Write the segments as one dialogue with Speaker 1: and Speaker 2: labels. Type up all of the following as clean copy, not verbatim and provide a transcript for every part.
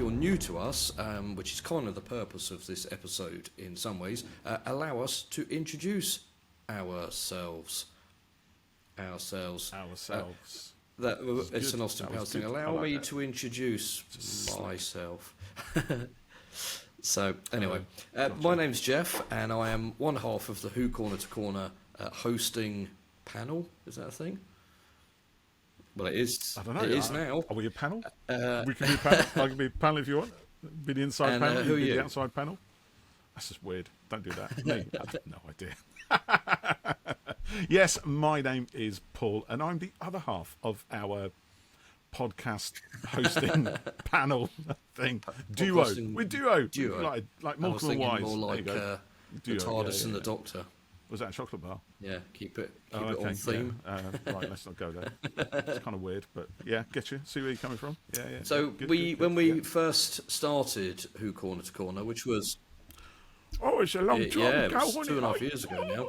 Speaker 1: you're new to us, which is kind of the purpose of this episode in some ways, allow us to introduce ourselves. It's an Austin Powers thing. Allow me to introduce myself. So, anyway, my name's Jeff, and I am one half of the Who Corner to Corner hosting panel. Is that a thing? Well, it is.
Speaker 2: I don't know.
Speaker 1: It is now.
Speaker 2: Are we a panel? We can be a panel. I can be a panel if you want. Be the inside panel.
Speaker 1: Who are
Speaker 2: be
Speaker 1: you?
Speaker 2: The outside panel. That's just weird. Don't do that. Me. I have no idea. Yes, my name is Paul, and I'm the other half of our podcast hosting panel thing. Duo. We're duo. Like Malcolm and Wise.
Speaker 1: More like the TARDIS and the Doctor.
Speaker 2: Was that a chocolate bar?
Speaker 1: Yeah, keep it on theme.
Speaker 2: Yeah. Right, let's not go there. It's kind of weird, but yeah, get you. See where you're coming from. Yeah.
Speaker 1: So when we first started Who Corner to Corner, which was
Speaker 2: it's a long time ago.
Speaker 1: Yeah, it was 2.5 years ago now.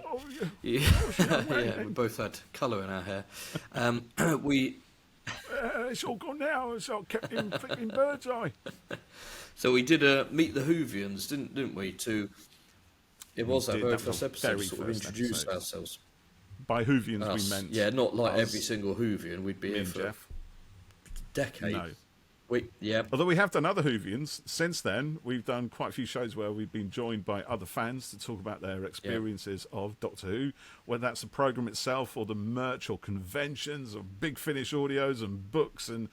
Speaker 1: Yeah, we both had colour in our hair.
Speaker 2: It's all gone now. It's all kept in thinking bird's eye.
Speaker 1: So we did Meet the Whovians, didn't we? It was our very first episode to sort of introduce ourselves.
Speaker 2: By Whovians we meant...
Speaker 1: not like every single Whovian. We'd be here for a decade.
Speaker 2: No.
Speaker 1: Yeah.
Speaker 2: Although we have done other Whovians since then. We've done quite a few shows where we've been joined by other fans to talk about their experiences of Doctor Who, whether that's the programme itself or the merch or conventions or Big Finish audios and books and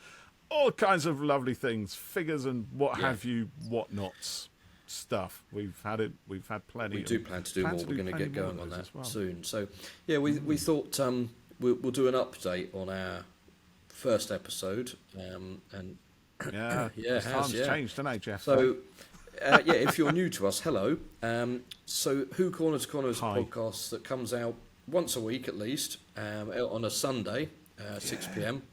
Speaker 2: all kinds of lovely things, figures and what have you, whatnots. Stuff we've had plenty.
Speaker 1: We do plan to do more. We're going to get going on that soon. So we thought we'll do an update on our first episode.
Speaker 2: Times changed, haven't they, Jeff?
Speaker 1: So if you're new to us, hello. So Who Corner to Corner is a podcast that comes out once a week at least, on a Sunday, 6 p.m.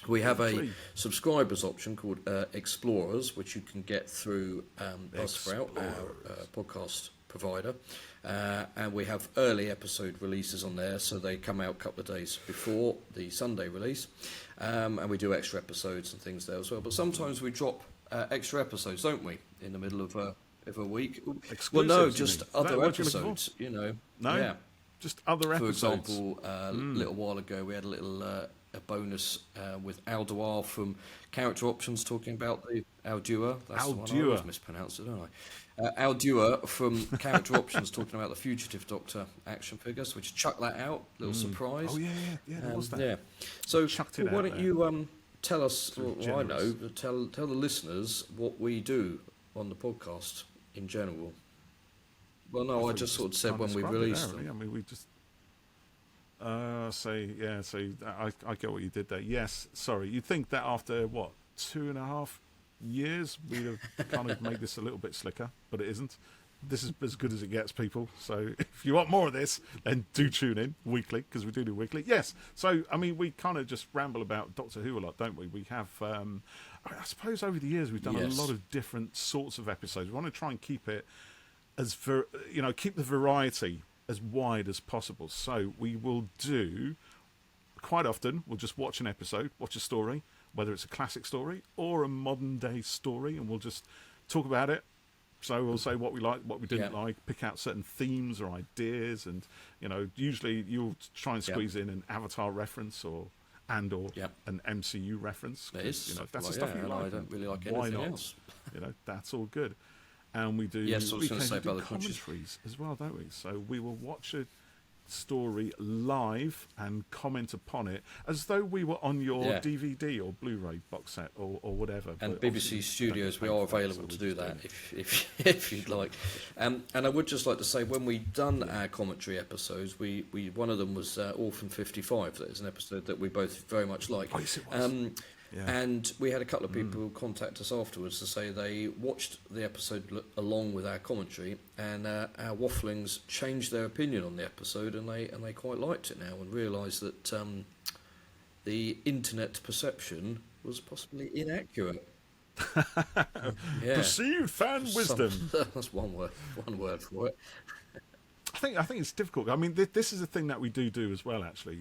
Speaker 1: We have a subscribers option called Explorers, which you can get through Buzzsprout, our podcast provider. And we have early episode releases on there, so they come out a couple of days before the Sunday release. And we do extra episodes and things there as well. But sometimes we drop extra episodes, don't we, in the middle of a week? Well, no, just other episodes,
Speaker 2: No, just other episodes.
Speaker 1: For example, a little while ago we had a little... a bonus with Al Dewar from Character Options talking about the Al Dewar. That's the one I always mispronounce it, don't I? Al Dewar from Character Options talking about the Fugitive Doctor action figures, which chuck that out, little surprise.
Speaker 2: Oh yeah, there was that.
Speaker 1: Yeah. So why don't you tell us, tell the listeners what we do on the podcast in general. Well, no, I just sort of said when we released them.
Speaker 2: I mean, we just. I get what you did there. Yes, sorry. You'd think that after 2.5 years, we'd have kind of made this a little bit slicker, but it isn't. This is as good as it gets, people. So if you want more of this, then do tune in weekly, because we do weekly. Yes. So I mean, we kind of just ramble about Doctor Who a lot, don't we? We have, I suppose, over the years we've done a lot of different sorts of episodes. We want to try and keep it keep the variety as wide as possible. So we will do, quite often, we'll just watch an episode, watch a story, whether it's a classic story or a modern day story, and we'll just talk about it. So we'll say what we like, what we didn't like, pick out certain themes or ideas, and usually you'll try and squeeze in an Avatar reference or an MCU reference.
Speaker 1: It is.
Speaker 2: If that's the stuff you like,
Speaker 1: I don't really like anything else.
Speaker 2: That's all good. And we do commentaries as well, don't we? So we will watch a story live and comment upon it as though we were on your DVD or Blu-ray box set or whatever.
Speaker 1: And BBC Studios, we are available to do that if you'd like. And I would just like to say, when we done our commentary episodes, we one of them was Orphan 55. That is an episode that we both very much like.
Speaker 2: Oh, yes, it was.
Speaker 1: And we had a couple of people contact us afterwards to say they watched the episode along with our commentary, and our wafflings changed their opinion on the episode, and they quite liked it now and realised that the internet perception was possibly inaccurate.
Speaker 2: Perceived fan wisdom.
Speaker 1: That's one word for it.
Speaker 2: I think it's difficult. I mean, this is a thing that we do as well. Actually,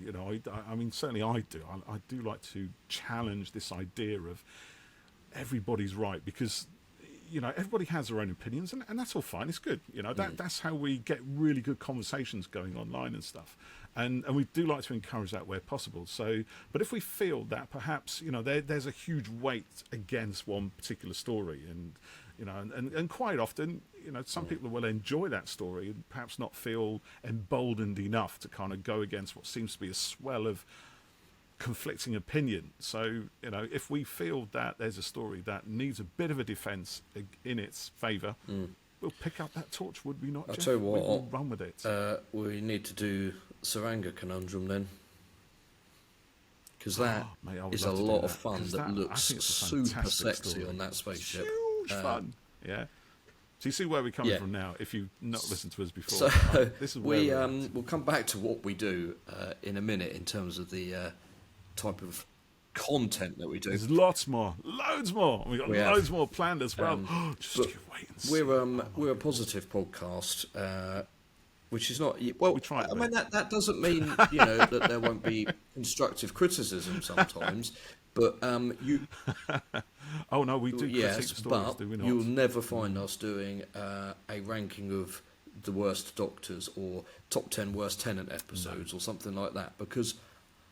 Speaker 2: I mean, certainly I do. I do like to challenge this idea of everybody's right, because everybody has their own opinions, and that's all fine. It's good. That's how we get really good conversations going online and stuff. And we do like to encourage that where possible. So, but if we feel that perhaps there's a huge weight against one particular story, and quite often some people will enjoy that story and perhaps not feel emboldened enough to kind of go against what seems to be a swell of conflicting opinion. So if we feel that there's a story that needs a bit of a defence in its favour, we'll pick up that torch, would we not?
Speaker 1: I'll
Speaker 2: Jeff?
Speaker 1: tell you what,
Speaker 2: we'll run with it.
Speaker 1: We need to do Saranga Conundrum then, because that is a lot of fun. That looks super sexy story on that spaceship.
Speaker 2: Huge fun. Yeah. So you see where we're coming from now, if you've not listened to us before.
Speaker 1: So
Speaker 2: this is where
Speaker 1: we'll come back to what we do in a minute in terms of the type of content that we do.
Speaker 2: There's lots more, loads more. We've got loads more planned as well. Just wait and see.
Speaker 1: We're a positive podcast, which is not well.
Speaker 2: We try.
Speaker 1: I mean that doesn't mean that there won't be constructive criticism sometimes, but you.
Speaker 2: Oh no, we do.
Speaker 1: Yes,
Speaker 2: stories,
Speaker 1: but
Speaker 2: do we not?
Speaker 1: You'll never find us doing a ranking of the worst Doctors or top 10 worst Tennant episodes or something like that, because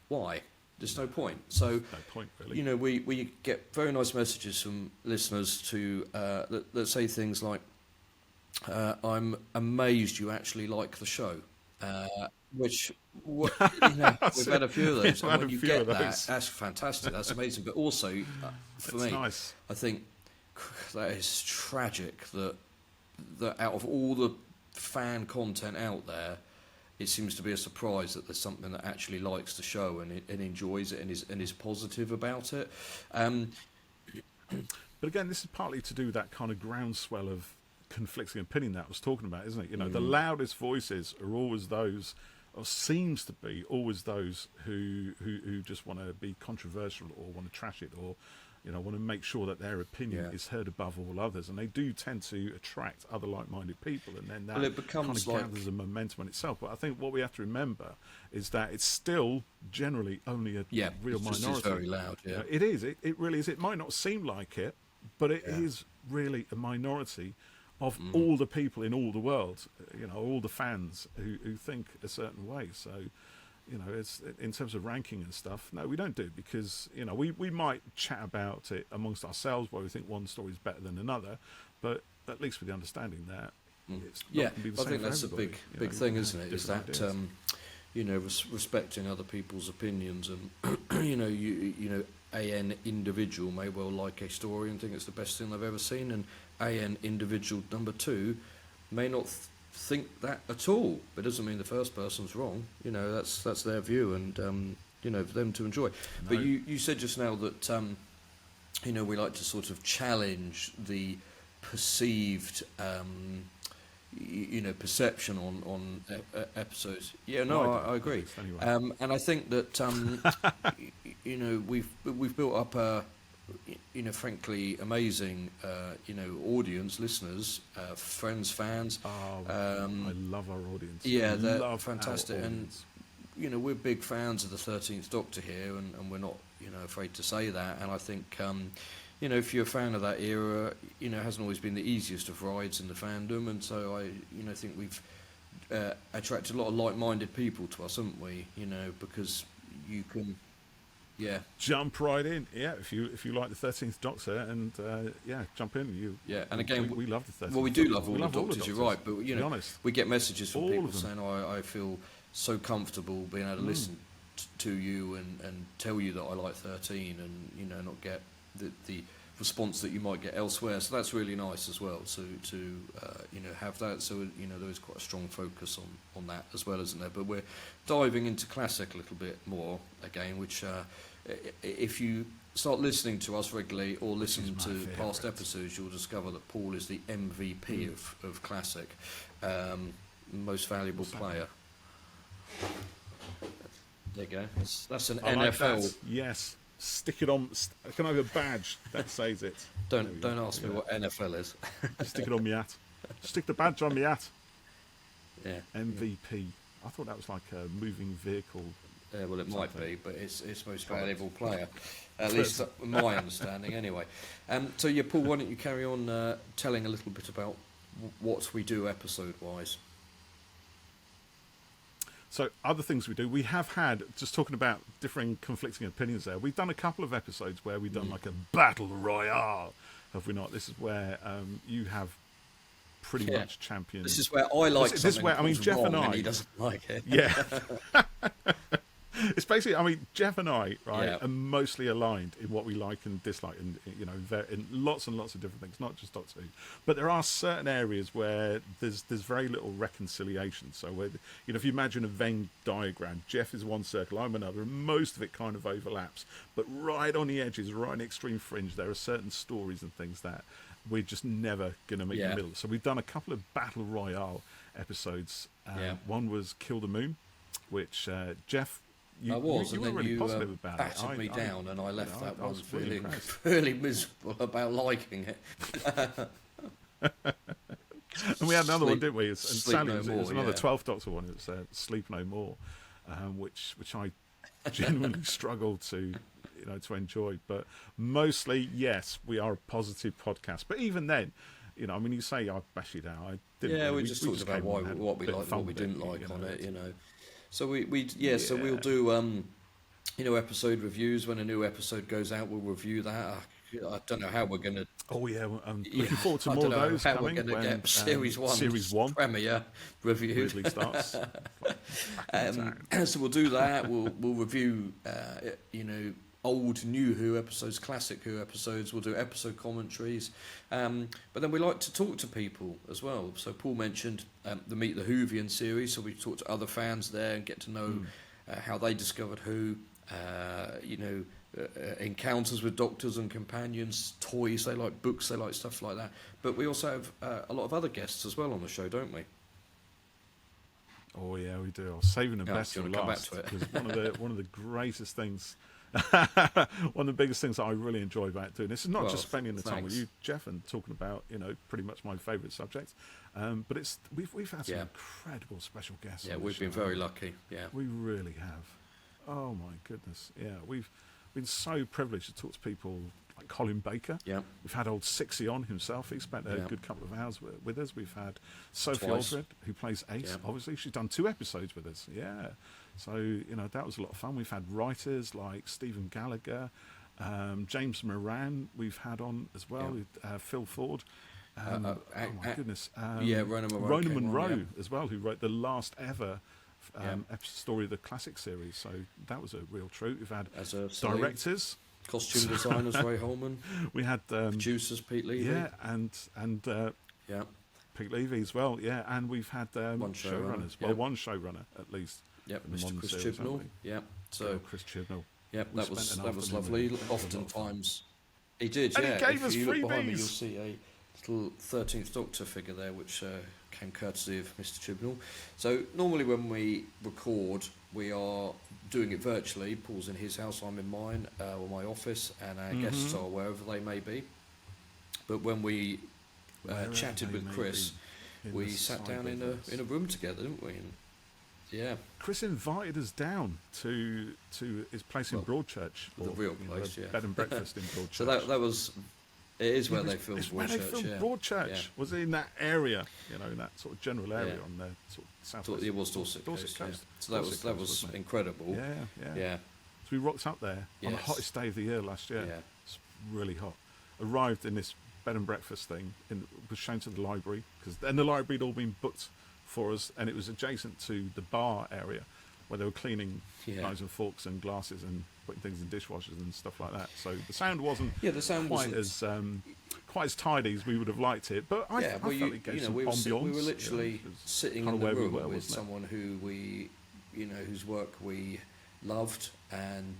Speaker 1: why? There's no point. So,
Speaker 2: no point, really.
Speaker 1: We get very nice messages from listeners to that say things like, "I'm amazed you actually like the show," which we've had a few of those. And when you get that, that's fantastic. That's amazing. But also, for me,
Speaker 2: nice.
Speaker 1: I think that is tragic that out of all the fan content out there, it seems to be a surprise that there's something that actually likes the show and enjoys it and is positive about it.
Speaker 2: But again, this is partly to do with that kind of groundswell of conflicting opinion that I was talking about, isn't it? The loudest voices are always those, or seems to be always those who just want to be controversial or want to trash it or want to make sure that their opinion is heard above all others, and they do tend to attract other like-minded people, and then that
Speaker 1: it becomes
Speaker 2: kind of gathers a momentum in itself. But I think what we have to remember is that it's still generally only a real minority.
Speaker 1: It's very loud. Yeah,
Speaker 2: it is. It really is. It might not seem like it, but it is really a minority of all the people in all the world. All the fans who think a certain way. So. It's in terms of ranking and stuff. No, we don't do it because we might chat about it amongst ourselves where we think one story is better than another, but at least with the understanding that it's not going to be the same.
Speaker 1: I think that's a big thing, isn't it? Is that respecting other people's opinions, and an individual may well like a story and think it's the best thing they've ever seen, and an individual number two may not think that at all, but it doesn't mean the first person's wrong. That's their view, and for them to enjoy. No. But you said just now that we like to sort of challenge the perceived perception on episodes. I agree. Anyway. And I think that we've built up a frankly amazing, audience, listeners, friends, fans.
Speaker 2: I love our audience.
Speaker 1: Yeah, they're fantastic, and we're big fans of the 13th Doctor here, and we're not, afraid to say that. And I think, if you're a fan of that era, it hasn't always been the easiest of rides in the fandom, and so I, think we've attracted a lot of like-minded people to us, haven't we? Because you can. Yeah,
Speaker 2: jump right in. Yeah, if you like the 13th Doctor, and jump in.
Speaker 1: And again,
Speaker 2: we love the 13th.
Speaker 1: Well, we do love all the Doctors. You're right, but we get messages from
Speaker 2: all
Speaker 1: people saying, "I feel so comfortable being able to listen to you and tell you that I like 13, and not get the response that you might get elsewhere." So that's really nice as well. So to have that. So there is quite a strong focus on that as well, isn't there? But we're diving into classic a little bit more again, which if you start listening to us regularly or listen to past episodes, you'll discover that Paul is the MVP of classic, most valuable player. There you go. That's an NFL.
Speaker 2: Like that. Yes. Stick it on. Can I have a badge that says it?
Speaker 1: Don't ask me what NFL is.
Speaker 2: Stick it on my hat. Stick the badge on my hat.
Speaker 1: Yeah.
Speaker 2: MVP. I thought that was like a moving vehicle
Speaker 1: Well, it might be, but it's most valuable player. At least my understanding, anyway. So, yeah, Paul, why don't you carry on telling a little bit about what we do episode-wise?
Speaker 2: So, other things we do, we have had, just talking about differing conflicting opinions there, we've done a couple of episodes where we've done like a battle royale, have we not? This is where you have pretty much championed.
Speaker 1: This is where I like
Speaker 2: this is where, I mean, Jeff and I.
Speaker 1: And he doesn't like it.
Speaker 2: Yeah. It's basically, I mean, Jeff and I, right, are mostly aligned in what we like and dislike, and in lots and lots of different things, not just Doctor Who. But there are certain areas where there's very little reconciliation. So, where, if you imagine a Venn diagram, Jeff is one circle, I'm another, and most of it kind of overlaps. But right on the edges, right on the extreme fringe, there are certain stories and things that we're just never going to meet in the middle. So we've done a couple of Battle Royale episodes. One was Kill the Moon, which Jeff... You were really positive about it.
Speaker 1: Battered me down, and I left that one feeling really miserable about liking it.
Speaker 2: And we had another one, didn't we? And sadly, it was another 12th Doctor one. It was Sleep No More, which I genuinely struggled to enjoy. But mostly, yes, we are a positive podcast. But even then, I mean, you say I bash you down. I didn't.
Speaker 1: Yeah, we just talked about what we liked, what we didn't like on it. So so we'll do episode reviews. When a new episode goes out, we'll review that. I don't know how we're going to.
Speaker 2: Oh yeah, I'm looking forward to more of those
Speaker 1: how
Speaker 2: coming.
Speaker 1: We're going to get Series 1 premiere reviewed.
Speaker 2: Really starts.
Speaker 1: So we'll do that. We'll review old New Who episodes, classic Who episodes. We'll do episode commentaries, but then we like to talk to people as well. So Paul mentioned the Meet the Whovians series, so we talk to other fans there and get to know how they discovered Who, encounters with doctors and companions, toys they like, books they like, stuff like that. But we also have a lot of other guests as well on the show, don't we?
Speaker 2: Oh yeah, we do. I was saving the best for last, because one of the greatest things. One of the biggest things that I really enjoy about doing this is not just spending the time with you, Jeff, and talking about pretty much my favourite subjects, but it's we've had some incredible special guests.
Speaker 1: Yeah, we've been very lucky. Yeah,
Speaker 2: we really have. Oh my goodness. Yeah, we've been so privileged to talk to people like Colin Baker.
Speaker 1: Yeah,
Speaker 2: we've had old Sixie on himself. He spent a good couple of hours with us. We've had Sophie Aldred, who plays Ace. Yeah. Obviously, she's done 2 episodes with us. Yeah. So, that was a lot of fun. We've had writers like Stephen Gallagher, James Moran we've had on as well, Phil Ford. Oh my goodness.
Speaker 1: Rona
Speaker 2: Monroe as well, who wrote the last ever story of the classic series. So that was a real treat. We've had directors.
Speaker 1: Costume designers, Ray Holman.
Speaker 2: We had
Speaker 1: producers, Pete Levy.
Speaker 2: Yeah, and Pete Levy as well. Yeah, and we've had one showrunners. Well, one showrunner at least.
Speaker 1: Yep, Mr. Chris Chibnall. Yep, so
Speaker 2: Chris Chibnall.
Speaker 1: Yep, that was lovely. Oftentimes, he did.
Speaker 2: And he gave us
Speaker 1: if you look behind me,
Speaker 2: freebies.
Speaker 1: you'll see a little 13th Doctor figure there, which came courtesy of Mr. Chibnall. So normally when we record, we are doing it virtually. Paul's in his house, I'm in mine, or my office, and our guests are wherever they may be. But when we chatted with Chris, we sat down in a room together, didn't we? And, yeah.
Speaker 2: Chris invited us down to his place in Broadchurch.
Speaker 1: The real place,
Speaker 2: bed and breakfast in Broadchurch.
Speaker 1: So that was... It is where they filmed Broadchurch.
Speaker 2: Where they filmed Broadchurch. Yeah. Was in that area, in that sort of general area on the sort of south.
Speaker 1: It was Dorset Coast. Yeah. So that was incredible.
Speaker 2: Yeah. So we rocked up there on the hottest day of the year last year.
Speaker 1: Yeah.
Speaker 2: It's really hot. Arrived in this bed and breakfast thing, was shown to the library, and the library had all been booked for us, and it was adjacent to the bar area where they were cleaning knives and forks and glasses and putting things in dishwashers and stuff like that. So the sound wasn't quite as tidy as we would have liked it, but I felt it gave some ambiance.
Speaker 1: We were literally sitting in the room with someone who we, whose work we loved, and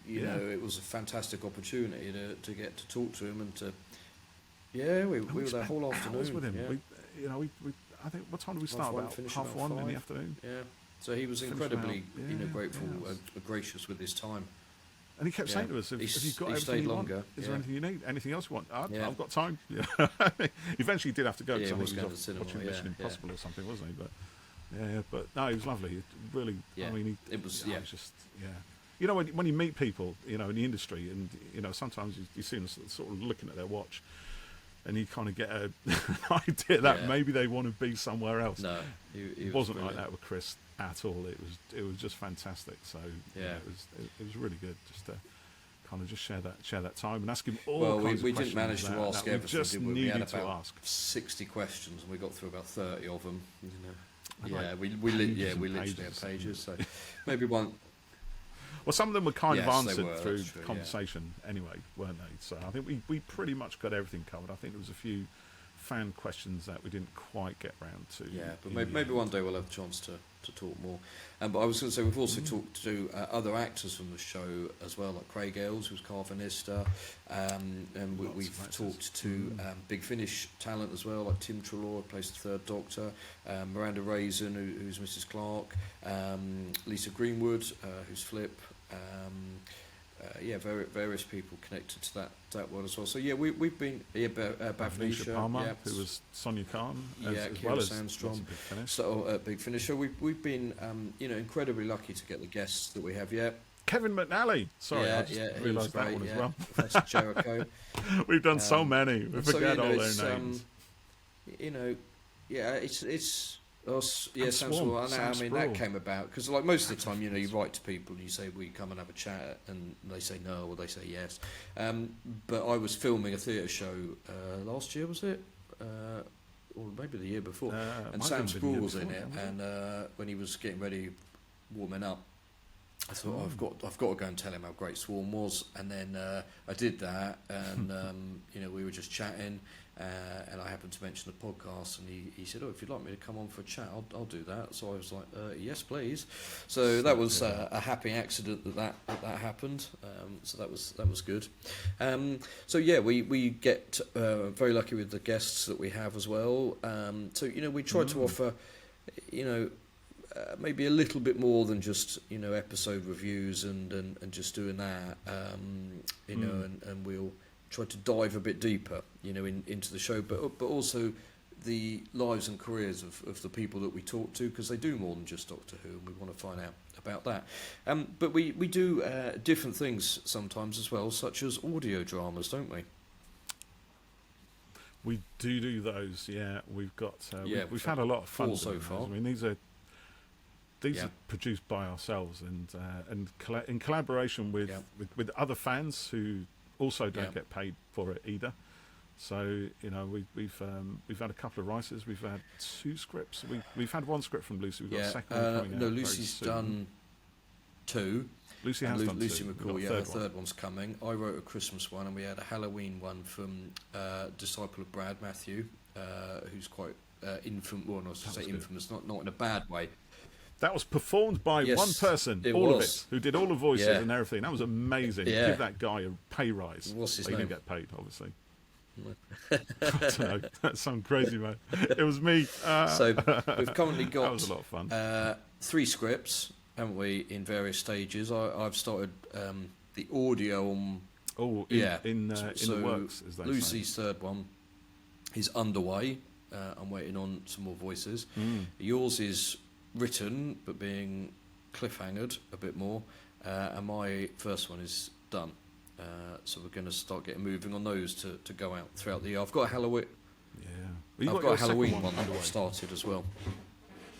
Speaker 1: it was a fantastic opportunity to get to talk to him and to. Yeah, we were there whole afternoon
Speaker 2: with him.
Speaker 1: Yeah.
Speaker 2: We I think, what time did we start? About 1:30 in the afternoon.
Speaker 1: Yeah. So he was incredibly, grateful, gracious with his time.
Speaker 2: And he kept saying to us, "Have you got everything you want? Is there anything you need? Anything else you want? I've got time." Yeah. Eventually, he did have to go.
Speaker 1: Yeah, he was
Speaker 2: watching
Speaker 1: cinema,
Speaker 2: Mission Impossible or something, wasn't he? But Yeah, but no, he was lovely. It really,
Speaker 1: Yeah,
Speaker 2: I mean,
Speaker 1: it was.
Speaker 2: it was just, yeah. You know, when you meet people, you know, in the industry, and you know, sometimes you see them sort of looking at their watch, and you kind of get an idea that maybe they want to be somewhere else.
Speaker 1: No,
Speaker 2: it wasn't like that with Chris at all. It was just fantastic. So
Speaker 1: yeah,
Speaker 2: it was really good just to kind of just share that time and ask him all
Speaker 1: well,
Speaker 2: kinds
Speaker 1: we
Speaker 2: of questions.
Speaker 1: didn't manage to ask everything,
Speaker 2: just
Speaker 1: did we?
Speaker 2: needed
Speaker 1: We had
Speaker 2: to
Speaker 1: about
Speaker 2: ask
Speaker 1: 60 questions, and we got through about 30 of them. You know,
Speaker 2: like
Speaker 1: yeah, we literally had pages. So maybe one.
Speaker 2: Well, some of them were kind of answered
Speaker 1: true,
Speaker 2: through conversation anyway, weren't they? So I think we pretty much got everything covered. I think there was a few fan questions that we didn't quite get round to.
Speaker 1: Yeah, but maybe one day we'll have a chance to talk more. But I was going to say, we've also talked to other actors from the show as well, like Craig Ailes, who's Carvanista, and we've talked to Big Finish talent as well, like Tim Trelaw, who plays the Third Doctor, Miranda Raisin, who's Mrs. Clark, Lisa Greenwood, who's Flip, various people connected to that one as well. So yeah, we've been
Speaker 2: Bavnisha Palmer, who was Sonia Khan, as
Speaker 1: Kira
Speaker 2: well as
Speaker 1: Sandstrom.
Speaker 2: Big Finish.
Speaker 1: So Big Finish. So we've been incredibly lucky to get the guests that we have. Yeah,
Speaker 2: Kevin McNally. Sorry, I just realised that one as well.
Speaker 1: Professor Jericho.
Speaker 2: We've done so many. We forget all their names.
Speaker 1: It's us. Yeah, Sam Spruill. I mean, that came about because, like, most of the time, you write to people and you say, "Will you come and have a chat?" and they say no, or they say yes. But I was filming a theatre show last year, was it? Or maybe the year before, and Sam Spruill was in it, and when he was getting ready, warming up, I thought, I've got to go and tell him how great Swarm was, and then I did that, and we were just chatting, and I happened to mention the podcast, and he said, "Oh, if you'd like me to come on for a chat, I'll do that." So I was like, "Yes, please." So that was a happy accident that happened. So that was good. So yeah, we get very lucky with the guests that we have as well. So we try to offer, maybe a little bit more than just episode reviews and just doing that. And we'll try to dive a bit deeper, into the show, but also the lives and careers of the people that we talk to, because they do more than just Doctor Who, and we want to find out about that. But we do different things sometimes as well, such as audio dramas, don't we?
Speaker 2: We do those, yeah. We've got we've had a lot of fun
Speaker 1: so far.
Speaker 2: I mean, these are produced by ourselves and in collaboration with other fans who also don't get paid for it either. So we've had a couple of writers. We've had 2 scripts. We've had 1 script from Lucy. We've got a second one coming out.
Speaker 1: No, Lucy's done 2.
Speaker 2: Lucy has done 2.
Speaker 1: Lucy McCall, her third one's coming. I wrote a Christmas one, and we had a Halloween one from disciple of Brad, Matthew, who's quite infamous, not in a bad way.
Speaker 2: That was performed by one person, of it, who did all the voices and everything. That was amazing.
Speaker 1: Yeah.
Speaker 2: Give that guy a pay rise.
Speaker 1: What's his
Speaker 2: name? He didn't get paid, obviously. I don't know. That sounds crazy, man. It was me.
Speaker 1: So we've currently got
Speaker 2: that was a lot of fun.
Speaker 1: 3 scripts, haven't we, in various stages. I've started the audio on...
Speaker 2: in the works, as they
Speaker 1: Lucy's third one is underway. I'm waiting on some more voices. Yours is written but being cliffhangered a bit more, and my first one is done, so we're going to start getting moving on those to go out throughout the year. I've got a Halloween I've got a Halloween one that I've started as well,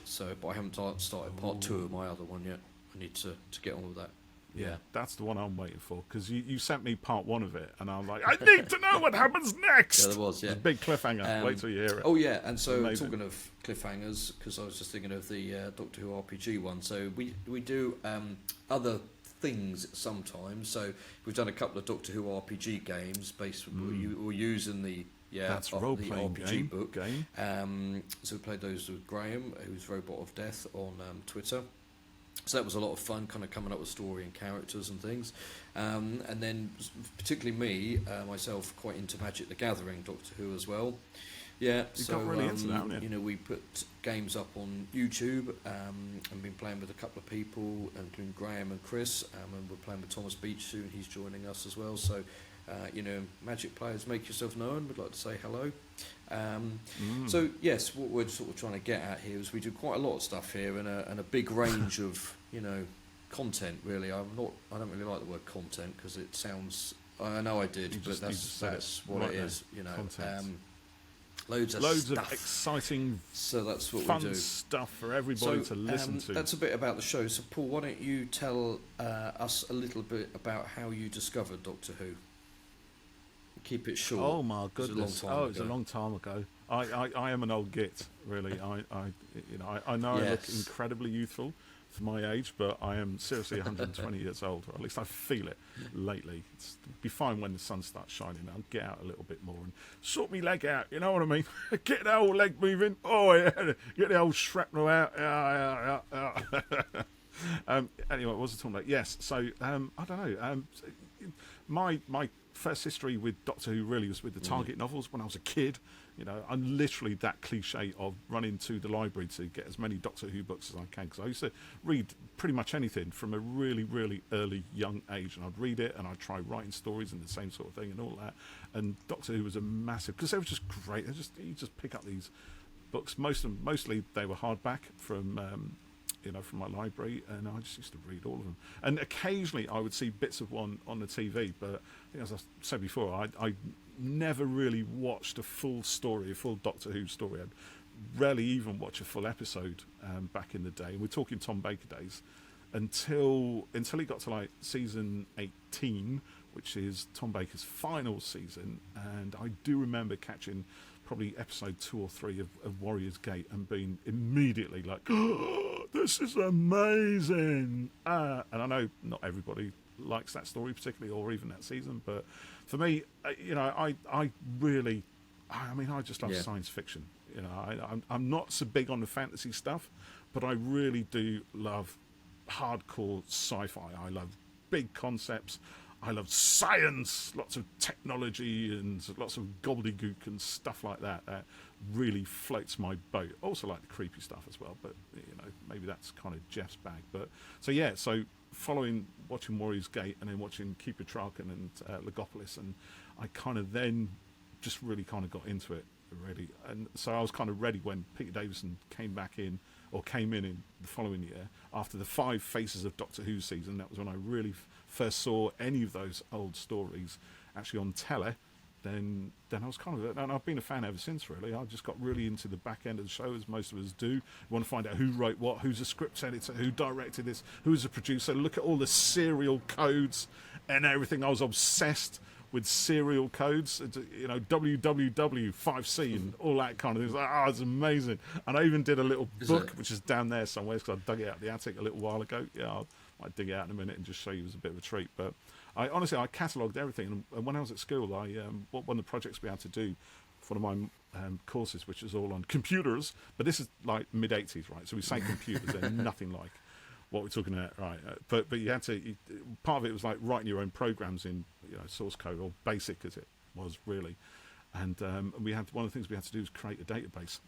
Speaker 1: so but I haven't started part 2 of my other one yet. I need to get on with that.
Speaker 2: Yeah, that's the one I'm waiting for, because you sent me part 1 of it, and I'm like, I need to know what happens next.
Speaker 1: Yeah, there was, yeah.
Speaker 2: It's a big cliffhanger. Wait till you hear it.
Speaker 1: Oh, yeah, and so talking of cliffhangers, because I was just thinking of the Doctor Who RPG one, so we do other things sometimes. So we've done a couple of Doctor Who RPG games based we're using the RPG book. So we played those with Graham, who's Robot of Death on Twitter. So that was a lot of fun, kind of coming up with story and characters and things. And then, particularly me, myself, quite into Magic the Gathering, Doctor Who as well. Yeah,
Speaker 2: got really into that, haven't you?
Speaker 1: We put games up on YouTube, and been playing with a couple of people, including Graham and Chris, and we're playing with Thomas Beach soon. He's joining us as well. So Magic players, make yourself known. We'd like to say hello. So yes, what we're sort of trying to get at here is we do quite a lot of stuff here and a big range of content. Really, I don't really like the word content because it sounds. I know I did, but that's what it is. Loads of
Speaker 2: exciting,
Speaker 1: so that's what
Speaker 2: fun
Speaker 1: we do.
Speaker 2: Stuff for everybody to listen to.
Speaker 1: That's a bit about the show. So, Paul, why don't you tell us a little bit about how you discovered Doctor Who? Keep it short.
Speaker 2: Oh my goodness! It's a long time ago. I am an old git, really. I know I look incredibly youthful for my age, but I am seriously 120 years old, or at least I feel it lately. It'll be fine when the sun starts shining. I'll get out a little bit more and sort my leg out, you know what I mean? Get the old leg moving. Oh, yeah. Get the old shrapnel out. Yeah. Anyway, what was I talking about? Yes, so, I don't know. My first history with Doctor Who really was with the Target novels when I was a kid. I'm literally that cliche of running to the library to get as many Doctor Who books as I can, because I used to read pretty much anything from a really, really early young age, and I'd read it and I'd try writing stories and the same sort of thing and all that. And Doctor Who was a massive, because they were just great. You just pick up these books. Mostly they were hardback from my library, and I just used to read all of them. And occasionally I would see bits of one on the TV, but as I said before, I never really watched a full Doctor Who story. I'd rarely even watch a full episode back in the day. We're talking Tom Baker days, until he got to like season 18, which is Tom Baker's final season. And I do remember catching probably episode 2 or 3 of Warrior's Gate and being immediately like, oh, this is amazing. And I know not everybody likes that story particularly, or even that season, but for me, I just love science fiction. I'm not so big on the fantasy stuff, but I really do love hardcore sci-fi. I love big concepts. I love science, lots of technology and lots of gobbledygook and stuff like that. That really floats my boat. Also like the creepy stuff as well, but maybe that's kind of Jeff's bag. But so watching Warrior's Gate and then watching Keeper Traken and Legopolis, and I kind of then just really kind of got into it really. And so I was kind of ready when Peter Davison came in the following year after the 5 Faces of Doctor Who season. That was when I really first saw any of those old stories actually on telly. Then I was kind of, and I've been a fan ever since really. I just got really into the back end of the show, as most of us do. You want to find out who wrote what, who's a script editor, who directed this, who's a producer, look at all the serial codes and everything. I was obsessed with serial codes, WWW5C and all that kind of things. It's amazing. And I even did a little book, which is down there somewhere, because I dug it out of the attic a little while ago. Yeah, I might dig it out in a minute and just show you as a bit of a treat. But I catalogued everything. And when I was at school, one of the projects we had to do for one of my courses, which is all on computers, but this is like mid-80s, right? So we say computers, they're nothing like what we're talking about, right? But you had to. Part of it was like writing your own programs in source code, or BASIC as it was really. And we had, one of the things we had to do was create a database.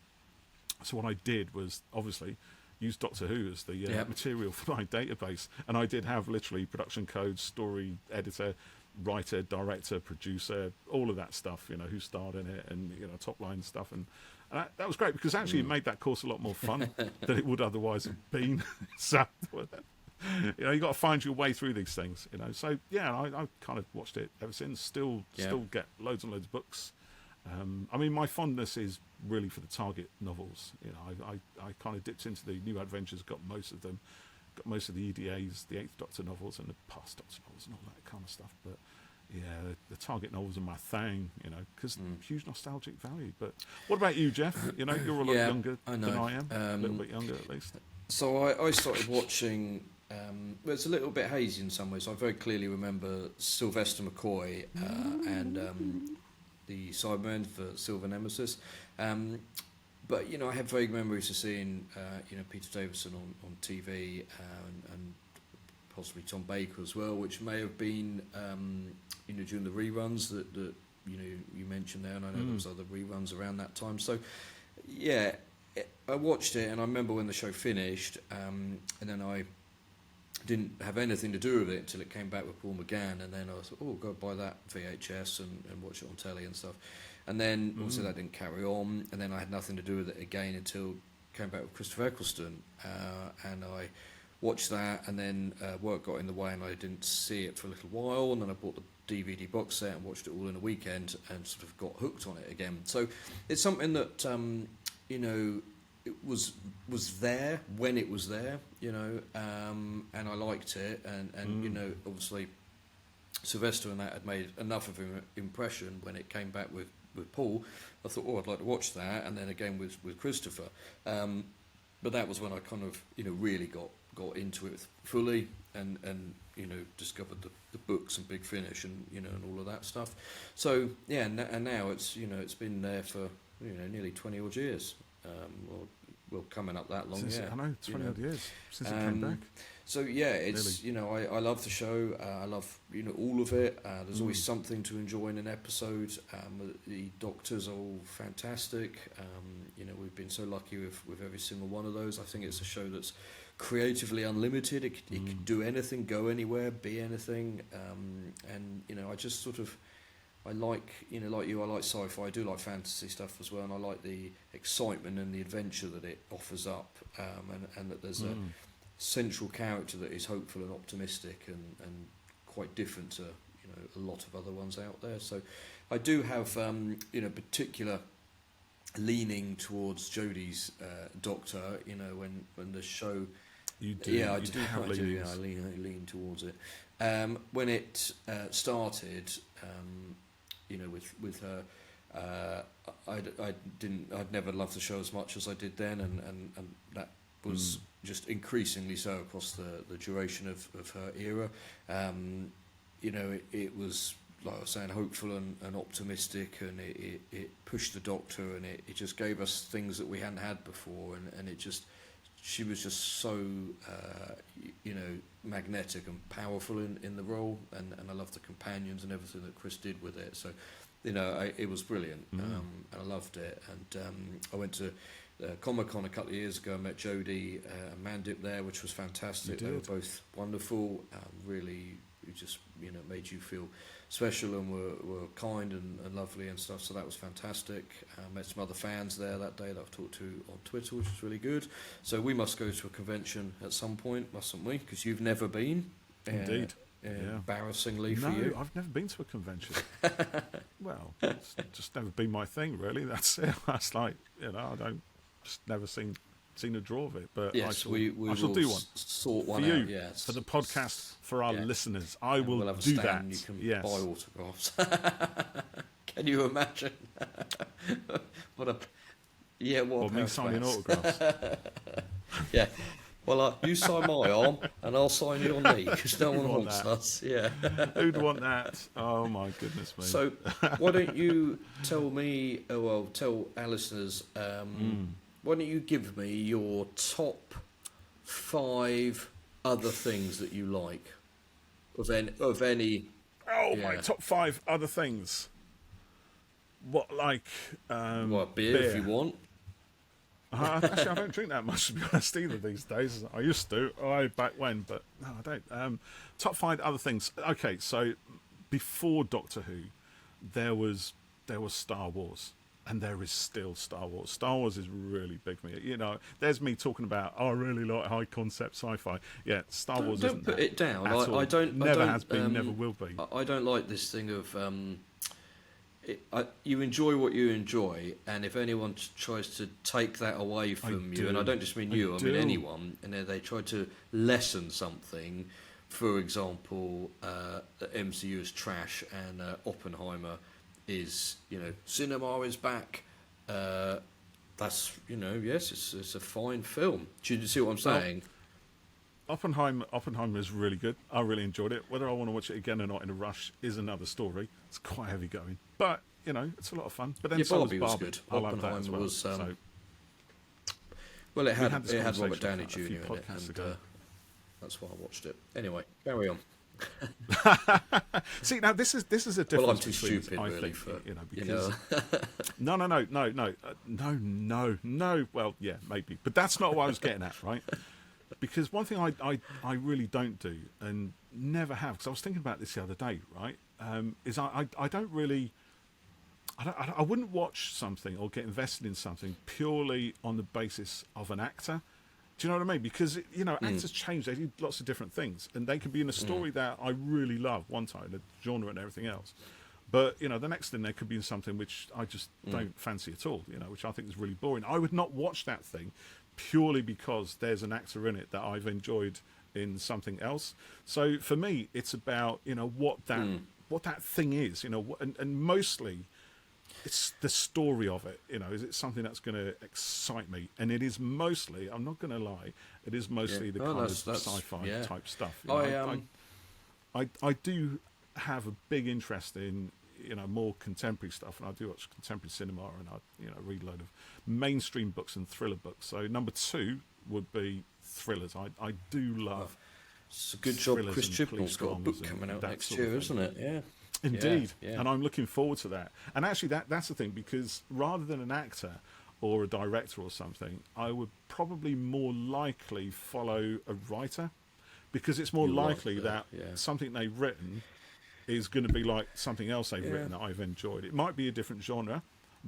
Speaker 2: So what I did was obviously use Doctor Who as the material for my database, and I did have literally production codes, story editor, writer, director, producer, all of that stuff. Who starred in it, and top line stuff, and that was great, because actually it made that course a lot more fun than it would otherwise have been. So you got to find your way through these things. So I kind of watched it ever since. Still get loads and loads of books. My fondness is really for the Target novels. I kind of dipped into the New Adventures, got most of them, got most of the EDAs, the Eighth Doctor novels, and the past Doctor novels, and all that kind of stuff. But the Target novels are my thing, because huge nostalgic value. But what about you, Jeff? You're a lot younger than I am, a little bit younger at least.
Speaker 1: So I started watching. It's a little bit hazy in some ways. I very clearly remember Sylvester McCoy and the Cybermen for Silver Nemesis. But I have vague memories of seeing Peter Davison on TV and possibly Tom Baker as well, which may have been during the reruns that you mentioned there, and I know there was other reruns around that time. So I watched it, and I remember when the show finished, and then I didn't have anything to do with it until it came back with Paul McGann, and then I thought, oh, go buy that VHS and watch it on telly and stuff. And then obviously that didn't carry on, and then I had nothing to do with it again until it came back with Christopher Eccleston, and I watched that, and then work got in the way and I didn't see it for a little while, and then I bought the DVD box set and watched it all in a weekend and sort of got hooked on it again. So it's something that you know, it was there when it was there, you know, and I liked it, and you know, obviously Sylvester and that had made enough of an impression when it came back with Paul. I thought, oh, I'd like to watch that, and then again with Christopher, but that was when I kind of, you know, really got into it fully, and you know, discovered the books and Big Finish, and you know, and all of that stuff. So yeah, and now it's, you know, it's been there for, you know, nearly 20 odd years. Well, coming up that long,
Speaker 2: since,
Speaker 1: yeah.
Speaker 2: I know, 20 odd years since it came back.
Speaker 1: So yeah, it's, you know, I love the show. I love, you know, all of it. There's always something to enjoy in an episode. The doctors are all fantastic. You know, we've been so lucky with every single one of those. I think it's a show that's creatively unlimited. It can do anything, go anywhere, be anything. And you know, I just sort of, I like, you know, like you, I like sci-fi. I do like fantasy stuff as well, and I like the excitement and the adventure that it offers up, and that there's a central character that is hopeful and optimistic, and quite different to, you know, a lot of other ones out there. So I do have, you know, particular leaning towards Jodie's Doctor. You know, when the show,
Speaker 2: You do,
Speaker 1: yeah, I
Speaker 2: you
Speaker 1: do,
Speaker 2: do have
Speaker 1: I do, yeah,
Speaker 2: leanings.
Speaker 1: I lean towards it. When it started, you know, with her, I'd never loved the show as much as I did then, and that was just increasingly so across the duration of her era. You know, it was, like I was saying, hopeful and optimistic, and it pushed the Doctor, and it just gave us things that we hadn't had before, and it just, she was just so, you know, magnetic and powerful in the role, and I loved the companions and everything that Chris did with it. So, you know, it was brilliant, and I loved it. And I went to Comic-Con a couple of years ago. I met Jodie and Mandip there, which was fantastic. They were both wonderful. Really, it just, you know, made you feel special, and were kind and lovely and stuff. So that was fantastic. Met some other fans there that day that I've talked to on Twitter, which was really good. So we must go to a convention at some point, mustn't we? Because you've never been.
Speaker 2: Indeed. Yeah.
Speaker 1: Embarrassingly for you.
Speaker 2: No, I've never been to a convention. Well, it's just never been my thing, really. That's it. That's like, you know, I don't, just never seen a draw of it. But
Speaker 1: yes,
Speaker 2: I
Speaker 1: will
Speaker 2: shall do one.
Speaker 1: Sort one
Speaker 2: for you,
Speaker 1: out, yes.
Speaker 2: for the podcast, for our listeners. I
Speaker 1: and
Speaker 2: will
Speaker 1: we'll have a
Speaker 2: do
Speaker 1: stand,
Speaker 2: that.
Speaker 1: You can
Speaker 2: yes.
Speaker 1: buy autographs. Can you imagine? What a
Speaker 2: Or me signing autographs.
Speaker 1: Yeah. Well, you sign my arm, and I'll sign your knee, because no one
Speaker 2: want
Speaker 1: wants
Speaker 2: that?
Speaker 1: us. Yeah.
Speaker 2: Who'd want that? Oh my goodness me.
Speaker 1: So, why don't you tell me? Tell our listeners. Why don't you give me your top 5 other things that you like of any?
Speaker 2: Oh, my top 5 other things. What, like
Speaker 1: Well, beer if you want.
Speaker 2: Actually, I don't drink that much, to be honest, either these days. I used to, back when, but no, I don't. Top 5 other things. Okay, so before Doctor Who, there was Star Wars, and there is still Star Wars. Star Wars is really big for me. You know, there's me talking about, I really like high concept sci-fi. Yeah, Star Wars
Speaker 1: Don't
Speaker 2: isn't
Speaker 1: put
Speaker 2: that
Speaker 1: it down.
Speaker 2: at all.
Speaker 1: I don't.
Speaker 2: Never
Speaker 1: I don't,
Speaker 2: has been, never will be.
Speaker 1: I don't like this thing of. You enjoy what you enjoy, and if anyone tries to take that away from you, and I don't just mean you, I mean anyone, and they try to lessen something, for example, that MCU is trash and Oppenheimer is, you know, cinema is back. That's, you know, yes, it's a fine film. Do you see what I'm saying?
Speaker 2: Oppenheimer is really good. I really enjoyed it. Whether I want to watch it again or not in a rush is another story. It's quite heavy going, but you know, it's a lot of fun. But then
Speaker 1: yeah,
Speaker 2: so
Speaker 1: Barbie was good.
Speaker 2: I love that as well.
Speaker 1: Was,
Speaker 2: so,
Speaker 1: well, it had
Speaker 2: this
Speaker 1: Robert Downey
Speaker 2: a
Speaker 1: Jr.
Speaker 2: few
Speaker 1: in it,
Speaker 2: podcasts
Speaker 1: and
Speaker 2: ago.
Speaker 1: that's why I watched it. Anyway, carry on.
Speaker 2: See, now this is a difference.
Speaker 1: Well, I'm too
Speaker 2: between,
Speaker 1: stupid,
Speaker 2: I
Speaker 1: really,
Speaker 2: think,
Speaker 1: for
Speaker 2: you know, because no. Well, yeah, maybe, but that's not what I was getting at, right? Because one thing I really don't do, and never have, because I was thinking about this the other day, right? Is I don't really, I wouldn't watch something or get invested in something purely on the basis of an actor. Do you know what I mean? Because, actors change. They do lots of different things. And they could be in a story that I really love one time, the genre and everything else. But, the next thing they could be in something which I just don't fancy at all, which I think is really boring. I would not watch that thing purely because there's an actor in it that I've enjoyed in something else. So for me, it's about, what that thing is, and mostly it's the story of it. Is it something that's going to excite me? And it is mostly, I'm not going to lie, it is mostly the kind of sci-fi type stuff. I do have a big interest in more contemporary stuff, and I do watch contemporary cinema, and I read a load of mainstream books and thriller books. So number 2 would be thrillers. I do love.
Speaker 1: It's a good job. Chris Chibnall's got a book coming out next year, isn't it? Yeah.
Speaker 2: Indeed, and I'm looking forward to that. And actually, that's the thing, because rather than an actor or a director or something, I would probably more likely follow a writer, because it's more likely that something they've written is going to be like something else they've written that I've enjoyed. It might be a different genre,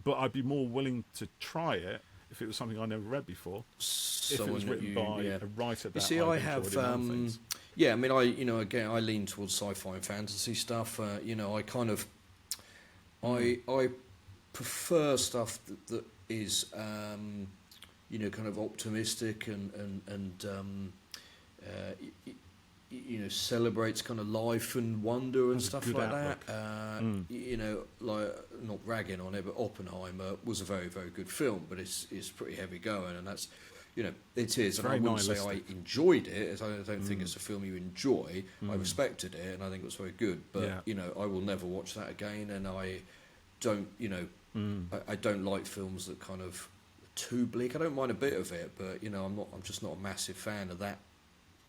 Speaker 2: but I'd be more willing to try it if it was something I never read before. If it was written by a writer that
Speaker 1: I have. I mean, again, I lean towards sci-fi and fantasy stuff. I kind of, I prefer stuff that is, kind of optimistic and celebrates kind of life and wonder and stuff like
Speaker 2: outlook.
Speaker 1: that. Like, not ragging on it, but Oppenheimer was a very, very good film, but it's pretty heavy going, and that's, it is. And I wouldn't say I enjoyed it. I don't think it's a film you enjoy. I respected it, and I think it was very good. But I will never watch that again. And I don't, I don't like films that kind of too bleak. I don't mind a bit of it, but I'm just not a massive fan of that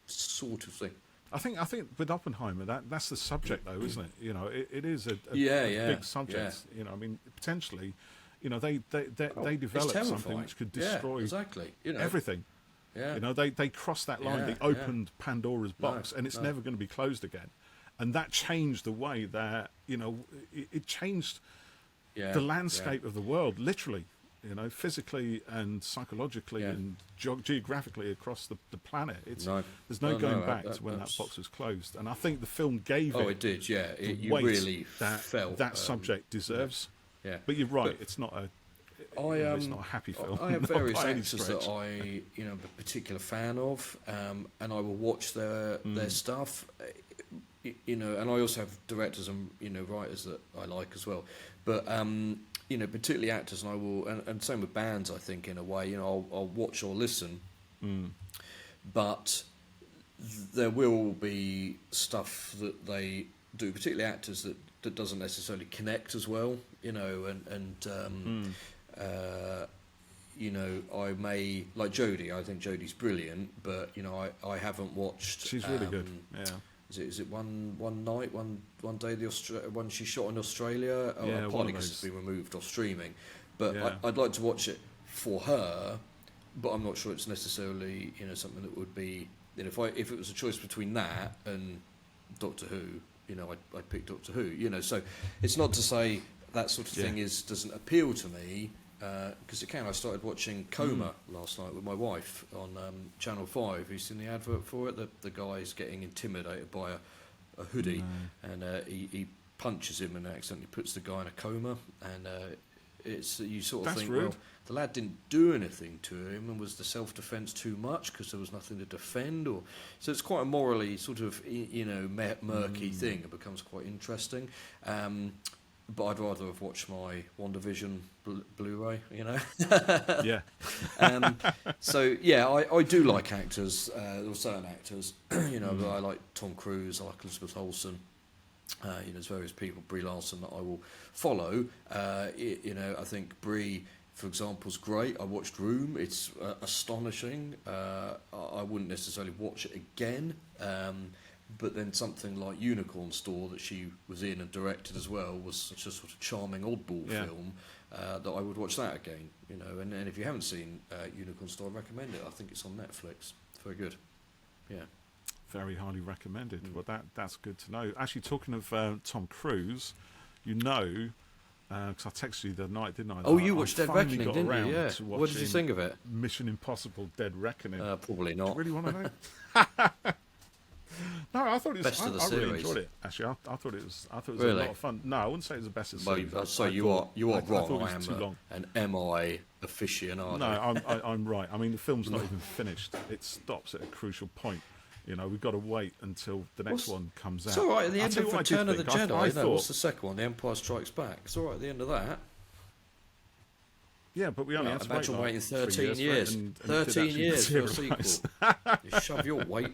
Speaker 1: sort of thing.
Speaker 2: I think with Oppenheimer, that's the subject, though, isn't it? It is a big subject.
Speaker 1: Yeah.
Speaker 2: I mean, potentially, they developed something which could destroy everything.
Speaker 1: Yeah.
Speaker 2: They crossed that line. They opened Pandora's box, and it's never going to be closed again. And that changed the way that it changed the landscape of the world, literally. Physically and psychologically and geographically across the planet. There's no going back to when that box was closed. And I think the film gave
Speaker 1: it did,
Speaker 2: the
Speaker 1: you
Speaker 2: weight
Speaker 1: really
Speaker 2: that
Speaker 1: felt
Speaker 2: that subject deserves.
Speaker 1: Yeah.
Speaker 2: But you're right, it's not it's not a happy film.
Speaker 1: I have various actors that I, am a particular fan of, and I will watch their stuff. And I also have directors and writers that I like as well. But particularly actors, and I will, and same with bands. I think in a way, I'll watch or listen, but there will be stuff that they do, particularly actors that doesn't necessarily connect as well. I may like Jodie. I think Jodie's brilliant, but I haven't watched.
Speaker 2: She's really good. Yeah.
Speaker 1: Is it one night, one day the one she shot in Australia? Partly because it's been removed off streaming, but I'd like to watch it for her. But I'm not sure it's necessarily something that would be if it was a choice between that and Doctor Who, I'd pick Doctor Who. So it's not to say that sort of thing doesn't appeal to me. Because it can. I started watching Coma last night with my wife on Channel 5. Have you seen the advert for it? The guy's getting intimidated by a hoodie, and he punches him and accidentally puts the guy in a coma. And it's you sort of think,
Speaker 2: rude.
Speaker 1: well, the lad didn't do anything to him, and was the self-defence too much because there was nothing to defend? So it's quite a morally sort of murky thing. It becomes quite interesting. But I'd rather have watched my WandaVision Blu-ray,
Speaker 2: Yeah.
Speaker 1: I do like actors, or certain actors. I like Tom Cruise, I like Elizabeth Olsen. There's various people, Brie Larson, that I will follow. I think Brie, for example, is great. I watched Room. It's astonishing. I wouldn't necessarily watch it again. But then something like Unicorn Store that she was in and directed as well was such a sort of charming oddball film that I would watch that again. And if you haven't seen Unicorn Store, I recommend it. I think it's on Netflix. It's very good. Yeah.
Speaker 2: Very highly recommended. Well, that's good to know. Actually, talking of Tom Cruise, because I texted you the other night, didn't I?
Speaker 1: Oh, you watched Dead
Speaker 2: finally
Speaker 1: Reckoning,
Speaker 2: got
Speaker 1: didn't
Speaker 2: around
Speaker 1: you? Yeah.
Speaker 2: to
Speaker 1: What did you think of it?
Speaker 2: Mission Impossible: Dead Reckoning.
Speaker 1: Probably
Speaker 2: Do you
Speaker 1: not.
Speaker 2: really want to know? No, I thought it was.
Speaker 1: Best of the
Speaker 2: I really
Speaker 1: series.
Speaker 2: enjoyed it. Actually, I thought it was. I thought it was
Speaker 1: Really?
Speaker 2: a lot of fun. No, I wouldn't say it was the best of the series.
Speaker 1: Well, so
Speaker 2: I
Speaker 1: you
Speaker 2: thought-
Speaker 1: are
Speaker 2: I
Speaker 1: wrong.
Speaker 2: thought it
Speaker 1: I
Speaker 2: was too long.
Speaker 1: am an MI aficionado.
Speaker 2: No, I'm right. I mean, the film's not even finished. It stops at a crucial point. You know, we've got to wait until the next one comes out.
Speaker 1: It's all right at the
Speaker 2: I'll
Speaker 1: end
Speaker 2: tell
Speaker 1: of
Speaker 2: you what I
Speaker 1: Return
Speaker 2: did
Speaker 1: of the
Speaker 2: think.
Speaker 1: Jedi.
Speaker 2: I
Speaker 1: No, what's
Speaker 2: thought,
Speaker 1: the second one? The Empire Strikes Back. It's all right at the end of that.
Speaker 2: yeah, but we only had to
Speaker 1: Imagine
Speaker 2: wait
Speaker 1: waiting
Speaker 2: like
Speaker 1: 13
Speaker 2: 3
Speaker 1: years.
Speaker 2: and it did
Speaker 1: 13
Speaker 2: actually
Speaker 1: years for a
Speaker 2: materialise.
Speaker 1: sequel. You shove your weight.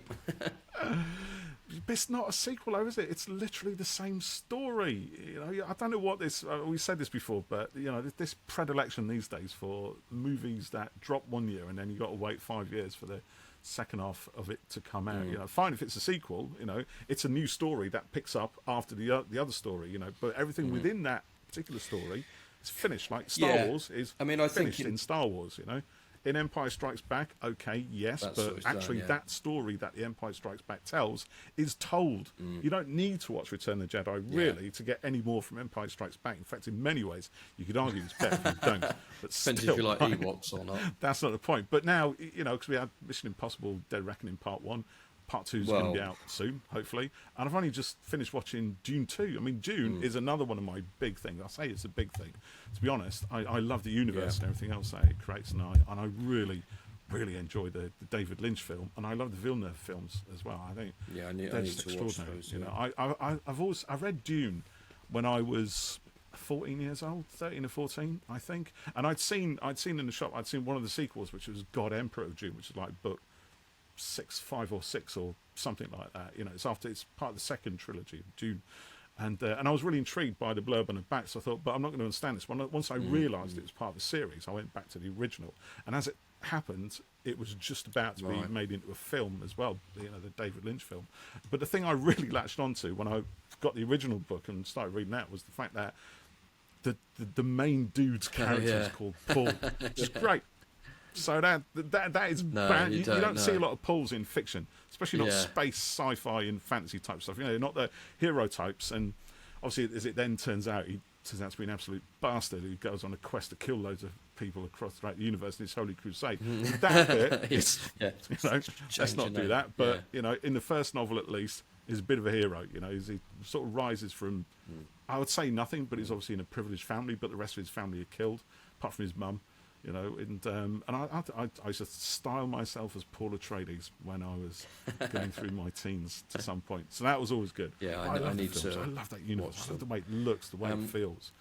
Speaker 2: But it's not a sequel, though, is it? It's literally the same story. You know, I don't know what this. We said this before, but you know, this predilection these days for movies that drop 1 year and then you got to wait 5 years for the second half of it to come out. You know, fine if it's a sequel. You know, it's a new story that picks up after the other story. You know, but everything within that particular story is finished. Like Star Wars is.
Speaker 1: I mean, I think
Speaker 2: finished in Star Wars. You know. In Empire Strikes Back, okay, yes,
Speaker 1: That's
Speaker 2: but
Speaker 1: what it's done,
Speaker 2: actually
Speaker 1: yeah.
Speaker 2: that story that the Empire Strikes Back tells is told. You don't need to watch Return of the Jedi, really, to get any more from Empire Strikes Back. In fact, in many ways, you could argue it's better if you don't. But
Speaker 1: Depends
Speaker 2: still,
Speaker 1: if you like Ewoks or not.
Speaker 2: that's not the point. But now, you know, because we had Mission Impossible Dead Reckoning Part 1, Part 2 is going to be out soon, hopefully. And I've only just finished watching Dune 2. I mean, Dune is another one of my big things. I say it's a big thing. To be honest, I love the universe and everything else that it creates, and I really enjoy the David Lynch film, and I love the Villeneuve films as well. I think
Speaker 1: I
Speaker 2: they're
Speaker 1: need
Speaker 2: just
Speaker 1: to watch
Speaker 2: extraordinary.
Speaker 1: those.
Speaker 2: You know, I read Dune when I was 14 years old, 13 or 14, I think, and I'd seen in the shop, I'd seen one of the sequels, which was God Emperor of Dune, which is like book 5 or 6 or something like that. You know, it's part of the second trilogy of Dune. And I was really intrigued by the blurb on the back, so I thought, but I'm not going to understand this. Once I realised it was part of the series, I went back to the original. And as it happened, it was just about to be made into a film as well, you know, the David Lynch film. But the thing I really latched onto when I got the original book and started reading that was the fact that the main dude's character is called Paul, which is great. So that is bad. You don't see a lot of Pauls in fiction, especially not space, sci-fi, and fantasy type stuff. You know, not the hero types. And obviously, as it then turns out, he turns out to be an absolute bastard who goes on a quest to kill loads of people throughout the universe in his holy crusade. That bit is, you know, let's not do that. But you know, in the first novel at least, he's a bit of a hero. You know, he sort of rises from, I would say nothing, but he's obviously in a privileged family. But the rest of his family are killed, apart from his mum. You know, and I used to style myself as Paul Atreides when I was going through my teens to some point. So that was always good.
Speaker 1: Yeah,
Speaker 2: I love
Speaker 1: need
Speaker 2: the films.
Speaker 1: to.
Speaker 2: I love that universe. I love the way it looks, the way it feels.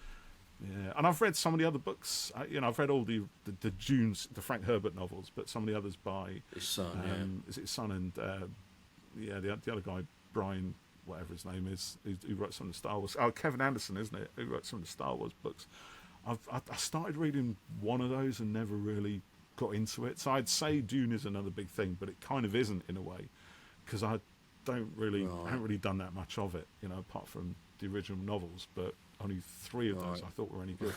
Speaker 2: Yeah, and I've read some of the other books. You know, I've read all the Dunes, the Frank Herbert novels, but some of the others by
Speaker 1: his son.
Speaker 2: is it his son and the other guy, Brian, whatever his name is, who wrote some of the Star Wars. Oh, Kevin Anderson, isn't it? Who wrote some of the Star Wars books. I started reading one of those and never really got into it. So I'd say Dune is another big thing, but it kind of isn't in a way, because I haven't really done that much of it, you know, apart from the original novels. But only 3 of those I thought were any good.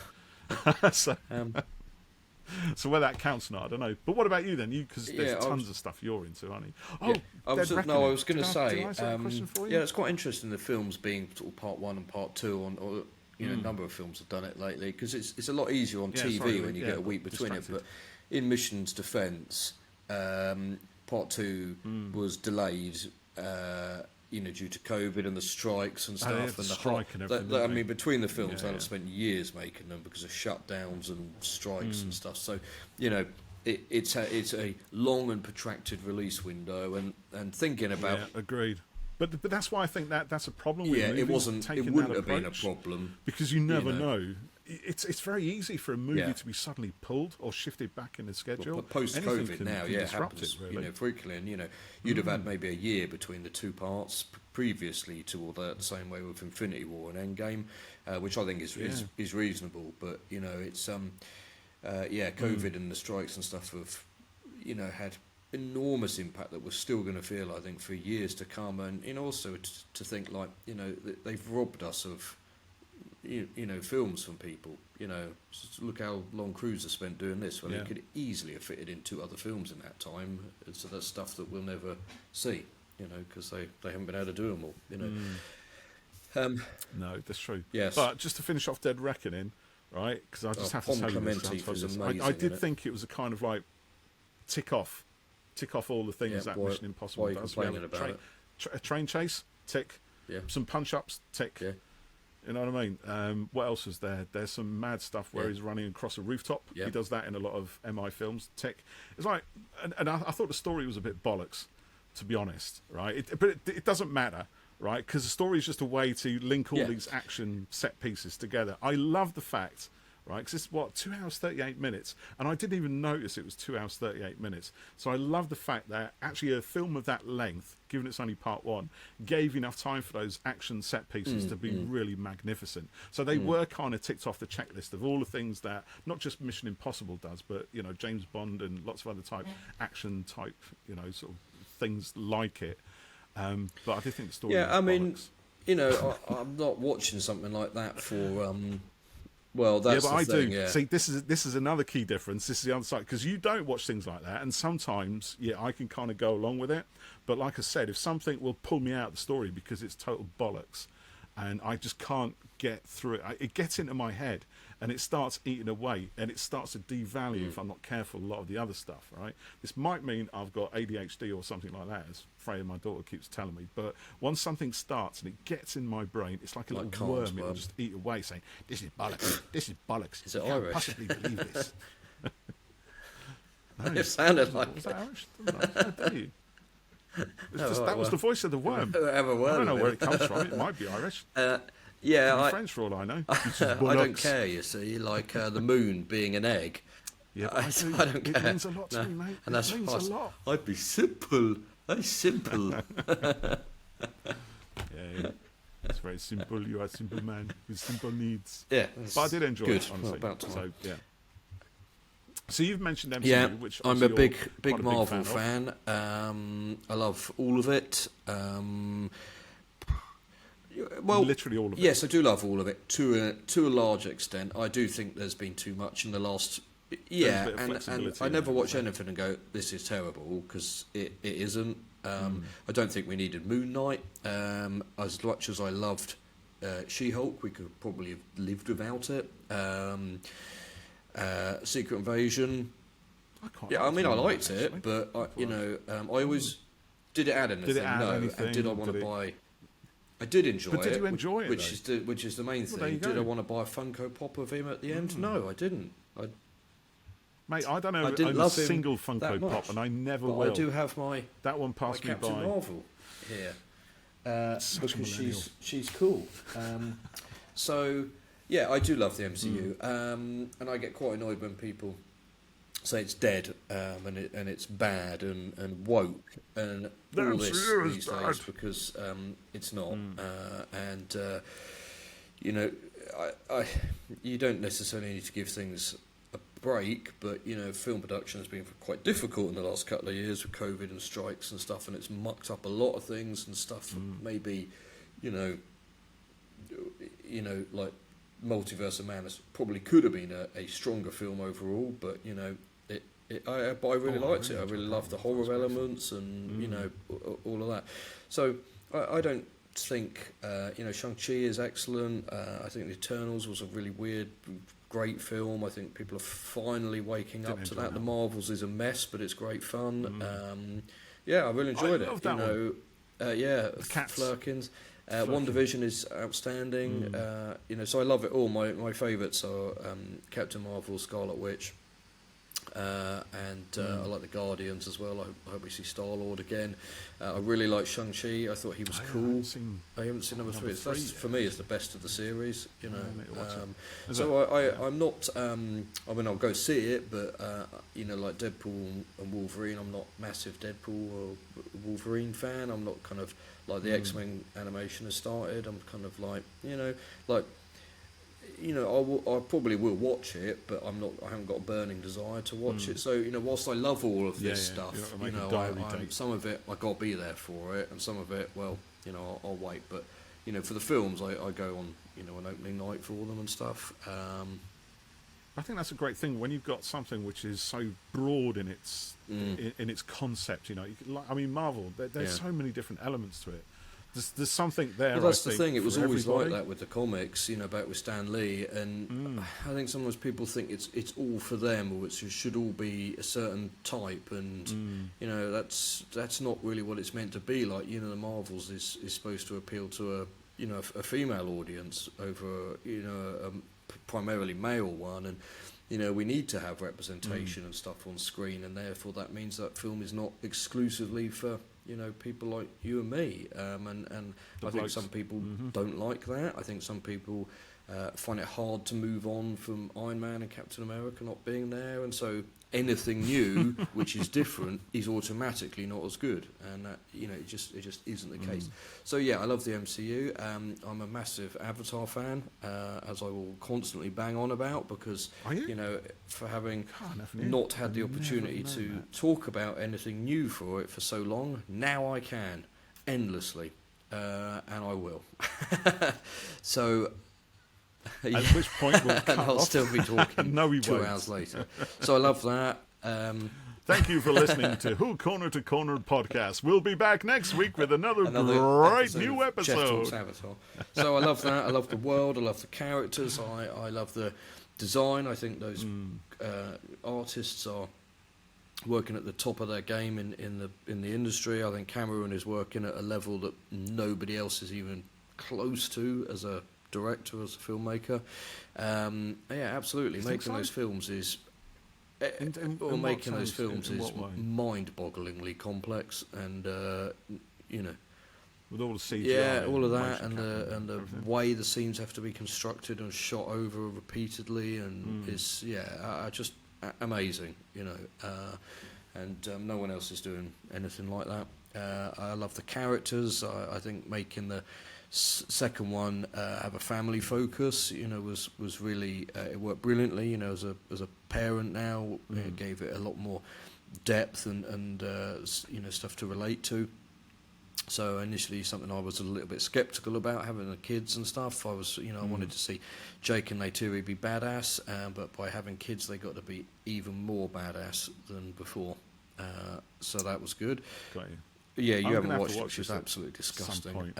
Speaker 2: So whether that counts or not, I don't know. But what about you then? Because there's tons of stuff you're into, aren't you? Oh,
Speaker 1: I was going to say,
Speaker 2: did I say a question for you?
Speaker 1: it's quite interesting the films being sort of part 1 and part 2 or you know, a number of films have done it lately, because it's a lot easier on TV when you get a week between it. But in Mission's defence, part 2 was delayed, you know, due to COVID and the strikes and stuff.
Speaker 2: And the strike and everything.
Speaker 1: I mean, between the films, they've spent years making them because of shutdowns and strikes and stuff. So, you know, it's a long and protracted release window, and thinking about
Speaker 2: agreed. But that's why I think that's a problem with
Speaker 1: it
Speaker 2: movies.
Speaker 1: It wouldn't have been a problem,
Speaker 2: because you never know. It's very easy for a movie to be suddenly pulled or shifted back in the schedule.
Speaker 1: But post-COVID now, it happens,
Speaker 2: really.
Speaker 1: You know, frequently, and you know, you'd have had maybe a year between the two parts previously to all that. The same way with Infinity War and Endgame, which I think is reasonable. But you know, it's COVID and the strikes and stuff have, you know, had enormous impact that we're still going to feel, I think, for years to come. And you know, also to think like, you know, they've robbed us of, you know, films from people. just look how long Cruiser spent doing this. Well,
Speaker 2: Yeah.
Speaker 1: he could easily have fitted in 2 other films in that time. So that's stuff that we'll never see, because they haven't been able to do them all,
Speaker 2: No, that's true.
Speaker 1: Yes.
Speaker 2: But just to finish off Dead Reckoning, right? Because I just have to
Speaker 1: Pom
Speaker 2: tell you this.
Speaker 1: Clemente was
Speaker 2: I
Speaker 1: amazing,
Speaker 2: did
Speaker 1: innit?
Speaker 2: think it was a kind of like tick off all the things that Mission Impossible
Speaker 1: why are you
Speaker 2: does. We have
Speaker 1: complaining about
Speaker 2: a train chase, tick.
Speaker 1: Yeah.
Speaker 2: Some punch-ups, tick.
Speaker 1: Yeah.
Speaker 2: You know what I mean? What else was there? There's some mad stuff where
Speaker 1: Yeah.
Speaker 2: he's running across a rooftop.
Speaker 1: Yeah.
Speaker 2: He does that in a lot of MI films. Tick. It's like, and I thought the story was a bit bollocks, to be honest, right? But it doesn't matter, right? Because the story is just a way to link all these action set pieces together. I love the fact, right? Because it's 2 hours 38 minutes, and I didn't even notice it was 2 hours 38 minutes. So I love the fact that actually a film of that length, given it's only part 1, gave enough time for those action set pieces to be really magnificent. So they were kind of ticked off the checklist of all the things that not just Mission Impossible does, but James Bond and lots of other action type sort of things like it. But I did think the story.
Speaker 1: Yeah,
Speaker 2: was
Speaker 1: I mean,
Speaker 2: bollocks.
Speaker 1: I'm not watching something like that for. Well, that's
Speaker 2: but
Speaker 1: the
Speaker 2: I
Speaker 1: thing,
Speaker 2: do.
Speaker 1: yeah.
Speaker 2: See, this is another key difference. This is the other side, because you don't watch things like that, and sometimes, I can kind of go along with it. But like I said, if something will pull me out of the story because it's total bollocks, and I just can't get through it, it gets into my head, and it starts eating away, and it starts to devalue if I'm not careful a lot of the other stuff. Right? This might mean I've got ADHD or something like that, as Freya, my daughter, keeps telling me. But once something starts and it gets in my brain, it's like a
Speaker 1: Like
Speaker 2: little
Speaker 1: Khan's
Speaker 2: worm. It'll
Speaker 1: worm.
Speaker 2: just eat away, saying, "This is bollocks. This is bollocks.
Speaker 1: Is it
Speaker 2: You can't
Speaker 1: Irish?
Speaker 2: possibly believe this." No,
Speaker 1: It sounded like
Speaker 2: was that Irish? No, do you? That was the voice of the worm.
Speaker 1: Have a
Speaker 2: I
Speaker 1: word
Speaker 2: don't know
Speaker 1: with
Speaker 2: where it comes from. It might be Irish.
Speaker 1: Yeah,
Speaker 2: Could be
Speaker 1: I
Speaker 2: French for all I know.
Speaker 1: I don't care. You see, like the moon being an egg.
Speaker 2: Yeah,
Speaker 1: I don't care.
Speaker 2: It means a lot to me, mate.
Speaker 1: And that's
Speaker 2: it means
Speaker 1: what
Speaker 2: a lot.
Speaker 1: I'd be simple. Very simple.
Speaker 2: Yeah. It's very simple. You are a simple man with simple needs.
Speaker 1: Yeah,
Speaker 2: But I did enjoy
Speaker 1: good.
Speaker 2: it, honestly.
Speaker 1: Well, about time.
Speaker 2: So, yeah. So you've mentioned MCU,
Speaker 1: Yeah,
Speaker 2: which
Speaker 1: I'm a
Speaker 2: obviously
Speaker 1: big
Speaker 2: you're quite a
Speaker 1: Marvel
Speaker 2: fan of.
Speaker 1: fan. I love all of it. Well,
Speaker 2: Literally all of it.
Speaker 1: yes, I do love all of it to a large extent. I do think there's been too much in the last. Yeah,
Speaker 2: bit of
Speaker 1: and
Speaker 2: flexibility
Speaker 1: I
Speaker 2: in
Speaker 1: never
Speaker 2: it,
Speaker 1: watch
Speaker 2: isn't
Speaker 1: anything and go, "This is terrible," because it isn't. I don't think we needed Moon Knight. As much as I loved She-Hulk, we could probably have lived without it. Secret Invasion. I mean, I liked it, but I always did it add anything?
Speaker 2: Did it add
Speaker 1: no.
Speaker 2: anything?
Speaker 1: And did I want to buy? I did enjoy it.
Speaker 2: But did you enjoy it,
Speaker 1: Which is the main
Speaker 2: Well, there
Speaker 1: thing.
Speaker 2: you
Speaker 1: Did
Speaker 2: go.
Speaker 1: I want to buy a Funko Pop of him at the end? No, I didn't.
Speaker 2: Mate, I don't know
Speaker 1: I didn't
Speaker 2: own a
Speaker 1: love him
Speaker 2: single
Speaker 1: that
Speaker 2: Funko
Speaker 1: much,
Speaker 2: Pop, and I never
Speaker 1: but
Speaker 2: will.
Speaker 1: I do have my
Speaker 2: That one passed me
Speaker 1: Captain
Speaker 2: by.
Speaker 1: Marvel here
Speaker 2: Such a
Speaker 1: because
Speaker 2: millennial.
Speaker 1: she's cool. So yeah, I do love the MCU, and I get quite annoyed when people say it's dead and it's bad and woke and
Speaker 2: The
Speaker 1: all this
Speaker 2: MCU is
Speaker 1: these
Speaker 2: bad.
Speaker 1: days because it's not. And I you don't necessarily need to give things a break, but film production has been quite difficult in the last couple of years with COVID and strikes and stuff, and it's mucked up a lot of things and stuff. Maybe like Multiverse of Madness probably could have been a stronger film overall, but I really liked it. I really loved the horror elements and all of that. So I don't think Shang-Chi is excellent. I think The Eternals was a really weird, great film. I think people are finally waking up to that. The Marvels is a mess, but it's great fun. I really enjoyed it.
Speaker 2: love that one. Cats.
Speaker 1: Flurkins. WandaVision is outstanding. So I love it all. My favourites are Captain Marvel, Scarlet Witch, and I like the Guardians as well. I hope we see Star-Lord again. I really like Shang-Chi. I thought he was cool. I haven't seen number three. That's, for me, is the best of the series. I'm not. I mean, I'll go see it, but like Deadpool and Wolverine, I'm not massive Deadpool or Wolverine fan. I'm not kind of like the X-Men animation has started. I'm kind of like I probably will watch it, but I haven't got a burning desire to watch it. So whilst I love all of this stuff, some of it I got to be there for it, and some of it, well, I'll wait. But for the films, I go on an opening night for all them and stuff.
Speaker 2: I think that's a great thing when you've got something which is so broad in its in its concept. You know, I mean, Marvel. There's so many different elements to it. There's something there.
Speaker 1: Well, that's
Speaker 2: I
Speaker 1: the
Speaker 2: think,
Speaker 1: thing. It was
Speaker 2: for
Speaker 1: always
Speaker 2: everybody.
Speaker 1: like that with the comics, you know, back with Stan Lee, and I think sometimes people think it's all for them, or it should all be a certain type, and you know, that's not really what it's meant to be. Like, you know, the Marvels is supposed to appeal to a female audience over, you know, a primarily male one, and you know, we need to have representation and stuff on screen, and therefore that means that film is not exclusively for, you know, people like you and me, and I think some people don't like that. I think some people find it hard to move on from Iron Man and Captain America not being there, and so anything new which is different is automatically not as good, and that, you know, it just isn't the case. So yeah, I love the MCU. I'm a massive Avatar fan, as I will constantly bang on about, because you know, for having not had the opportunity to talk about anything new for it for so long, now I can endlessly, and I will. So
Speaker 2: at which point we'll cut
Speaker 1: and I'll
Speaker 2: off.
Speaker 1: still be talking
Speaker 2: No, we
Speaker 1: 2
Speaker 2: won't.
Speaker 1: hours later. So I love that.
Speaker 2: Thank you for listening to Who Corner to Corner podcast. We'll be back next week with another great new
Speaker 1: Jeff Talks
Speaker 2: episode.
Speaker 1: Avatar. So I love that. I love the world. I love the characters. I love the design. I think those artists are working at the top of their game in the industry. I think Cameron is working at a level that nobody else is even close to as a director, as a filmmaker. Yeah, absolutely. Making those films is making those films is mind-bogglingly complex, and you know,
Speaker 2: with all the CGI,
Speaker 1: yeah, all of that, and the way the scenes have to be constructed and shot over repeatedly, and it's just amazing, you know, and no one else is doing anything like that. I love the characters. I think making the second one have a family focus, you know, was really it worked brilliantly. You know, as a parent now, it gave it a lot more depth and you know, stuff to relate to. So initially, something I was a little bit skeptical about, having the kids and stuff. I was, you know, I wanted to see Jake and Neytiri be badass, but by having kids, they got to be even more badass than before. So that was good.
Speaker 2: Got you.
Speaker 1: Yeah, you haven't
Speaker 2: watch
Speaker 1: watched it, which is absolutely disgusting.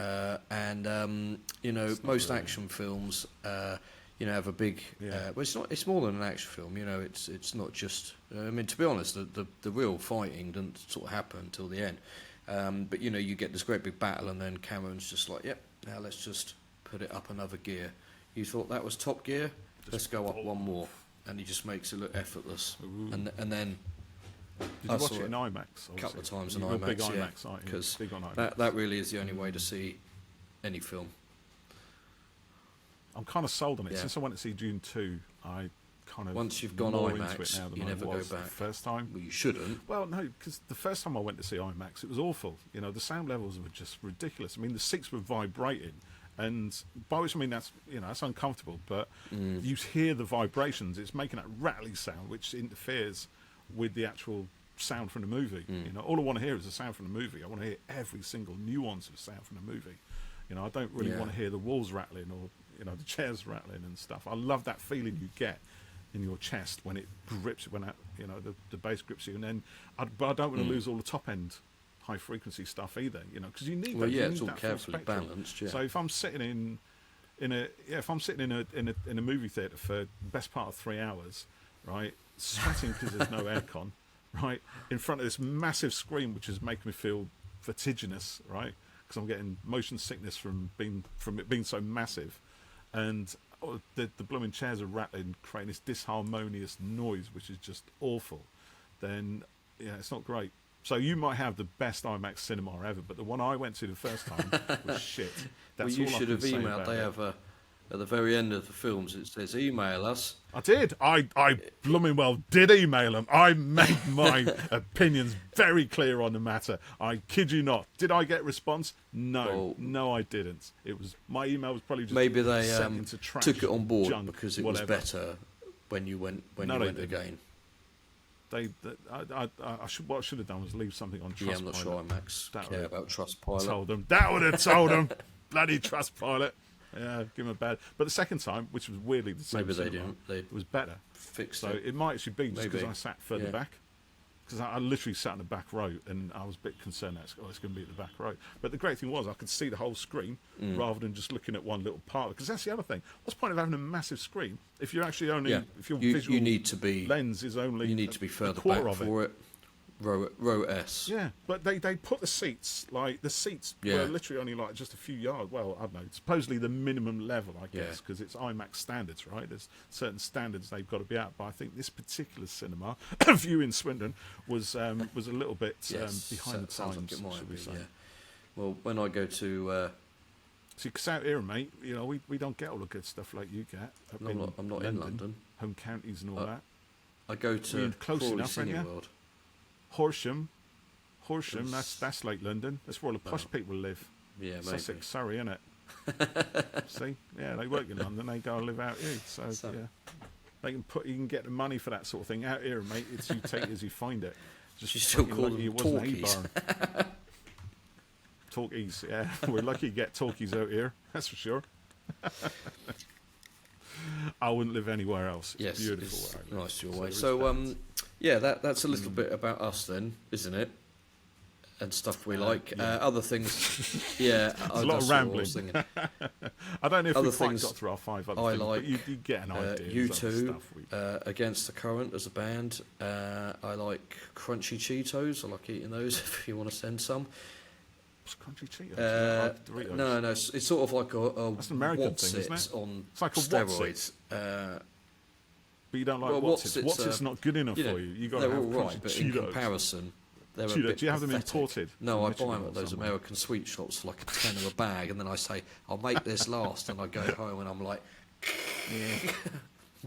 Speaker 1: And you know, most action films, you know, have a big. Well, it's more than an action film. You know, it's not just. I mean, to be honest, the real fighting didn't sort of happen until the end. But you know, you get this great big battle, and then Cameron's just like, "Yep, now let's just put it up another gear." You thought that was top gear? Let's go up one more, and he just makes it look effortless. And then.
Speaker 2: Did you watch it in IMAX?
Speaker 1: A couple of times in
Speaker 2: You're
Speaker 1: IMAX,
Speaker 2: big IMAX,
Speaker 1: yeah,
Speaker 2: aren't you?
Speaker 1: because
Speaker 2: Big on IMAX.
Speaker 1: that really is the only way to see any film.
Speaker 2: I'm kind of sold on it.
Speaker 1: Yeah.
Speaker 2: Since I went to see Dune 2, I kind of
Speaker 1: once you've gone
Speaker 2: more into it
Speaker 1: IMAX,
Speaker 2: now than
Speaker 1: you
Speaker 2: I
Speaker 1: never
Speaker 2: was
Speaker 1: go back.
Speaker 2: The first time.
Speaker 1: Well, you shouldn't.
Speaker 2: Well, no, because the first time I went to see IMAX, it was awful. You know, the sound levels were just ridiculous. I mean, the seats were vibrating, and by which I mean that's uncomfortable. But you hear the vibrations; it's making that rattly sound, which interferes with the actual sound from the movie. You know, all I want to hear is the sound from the movie. I want to hear every single nuance of sound from the movie. You know, I don't really want to hear the walls rattling or, you know, the chairs rattling and stuff. I love that feeling you get in your chest when it grips, when that, you know, the bass grips you. And then, but I don't want to lose all the top end high frequency stuff either. You know, because you need.
Speaker 1: Well,
Speaker 2: that,
Speaker 1: yeah,
Speaker 2: you
Speaker 1: it's
Speaker 2: need
Speaker 1: all
Speaker 2: that full
Speaker 1: carefully
Speaker 2: spectrum.
Speaker 1: balanced. Yeah.
Speaker 2: So if I'm sitting in a movie theatre for the best part of 3 hours, right, sweating because there's no aircon, right, in front of this massive screen which is making me feel vertiginous, right, because I'm getting motion sickness from it being so massive, and the blooming chairs are rattling, creating this disharmonious noise which is just awful, then yeah, it's not great. So you might have the best IMAX cinema ever, but the one I went to the first time was shit. That's
Speaker 1: well, you
Speaker 2: all I
Speaker 1: should
Speaker 2: can
Speaker 1: have
Speaker 2: say
Speaker 1: emailed.
Speaker 2: about
Speaker 1: They
Speaker 2: it.
Speaker 1: have at the very end of the films, it says, "Email us."
Speaker 2: I did. I blooming well did email them. I made my opinions very clear on the matter. I kid you not. Did I get response? No.
Speaker 1: Well,
Speaker 2: no, I didn't. It was my email was probably just
Speaker 1: Maybe they
Speaker 2: sent into trash,
Speaker 1: took it on board
Speaker 2: junk,
Speaker 1: because it
Speaker 2: whatever.
Speaker 1: was better when you went
Speaker 2: No,
Speaker 1: you
Speaker 2: they
Speaker 1: went
Speaker 2: didn't.
Speaker 1: again.
Speaker 2: What I should have done was leave something on Trustpilot.
Speaker 1: Yeah, I'm not sure IMAX
Speaker 2: That
Speaker 1: care
Speaker 2: would
Speaker 1: about Trustpilot.
Speaker 2: told them. That would have told them. Bloody Trustpilot. Yeah, give him a bad. But the second time, which was weirdly the same
Speaker 1: Maybe they
Speaker 2: cinema,
Speaker 1: didn't. They
Speaker 2: was better.
Speaker 1: fixed
Speaker 2: So
Speaker 1: it.
Speaker 2: it might actually be just because
Speaker 1: Maybe.
Speaker 2: I sat further
Speaker 1: Yeah.
Speaker 2: back. Because I literally sat in the back row, and I was a bit concerned that it's going to be at the back row. But the great thing was I could see the whole screen rather than just looking at one little part. Because that's the other thing. What's the point of having a massive screen if you're actually only if your visual
Speaker 1: you need to be
Speaker 2: lens is only
Speaker 1: you need to be further
Speaker 2: quarter
Speaker 1: back
Speaker 2: of it.
Speaker 1: for it. Row S.
Speaker 2: Yeah, but they put the seats were literally only like just a few yards. Well, I don't know. Supposedly the minimum level, I guess, because it's IMAX standards, right? There's certain standards they've got to be at. But I think this particular cinema, view in Swindon, was a little bit behind the
Speaker 1: sounds
Speaker 2: times.
Speaker 1: like it might
Speaker 2: should we
Speaker 1: be,
Speaker 2: say?
Speaker 1: yeah. Well, when I go to,
Speaker 2: See, because out here, mate, we don't get all the good stuff like you get.
Speaker 1: I'm not in London.
Speaker 2: Home counties and all that.
Speaker 1: I go to
Speaker 2: close
Speaker 1: Crawley
Speaker 2: enough, aren't you?
Speaker 1: Cineworld.
Speaker 2: Horsham, that's like London. That's where all the posh people live.
Speaker 1: Yeah, maybe.
Speaker 2: Sussex, Surrey, innit? See, yeah, they work in London. They go and live out here. So yeah, you can get the money for that sort of thing out here, mate. It's you take it as you find it.
Speaker 1: You still call
Speaker 2: lucky
Speaker 1: them
Speaker 2: it wasn't
Speaker 1: talkies.
Speaker 2: A-barn. Talkies, yeah. We're lucky to get talkies out here. That's for sure. I wouldn't live anywhere else. It's
Speaker 1: Yes,
Speaker 2: beautiful.
Speaker 1: it's
Speaker 2: where I live.
Speaker 1: nice your
Speaker 2: So
Speaker 1: way.
Speaker 2: it's
Speaker 1: So,
Speaker 2: balanced.
Speaker 1: yeah, that's a little bit about us then, isn't it? And stuff we like.
Speaker 2: yeah.
Speaker 1: Other things, yeah.
Speaker 2: There's a lot of rambling. I don't know if
Speaker 1: Other
Speaker 2: we quite
Speaker 1: things
Speaker 2: got through our 5 other
Speaker 1: I
Speaker 2: things,
Speaker 1: like,
Speaker 2: but you get an idea.
Speaker 1: You
Speaker 2: of the
Speaker 1: Two,
Speaker 2: stuff we-
Speaker 1: Against the Current as a band. I like Crunchy Cheetos. I like eating those if you want to send some.
Speaker 2: What's Crunchy Cheetos? I like Doritos.
Speaker 1: No, it's sort of like a
Speaker 2: That's an American
Speaker 1: What's
Speaker 2: thing, isn't it?
Speaker 1: on
Speaker 2: It's like a
Speaker 1: steroids.
Speaker 2: But you don't like
Speaker 1: well,
Speaker 2: What's
Speaker 1: What's-It's,
Speaker 2: What's not good enough for you. You got to
Speaker 1: they're
Speaker 2: have
Speaker 1: all
Speaker 2: Crunchy
Speaker 1: right, but
Speaker 2: Cheetos.
Speaker 1: in comparison, they're a
Speaker 2: Cheetos.
Speaker 1: bit
Speaker 2: Do you have them
Speaker 1: pathetic.
Speaker 2: imported?
Speaker 1: No,
Speaker 2: from
Speaker 1: I
Speaker 2: Michigan
Speaker 1: buy them
Speaker 2: or
Speaker 1: at those
Speaker 2: somewhere?
Speaker 1: American sweet shops for like a tenner a bag, and then I say, I'll make this last, and I go home and I'm like,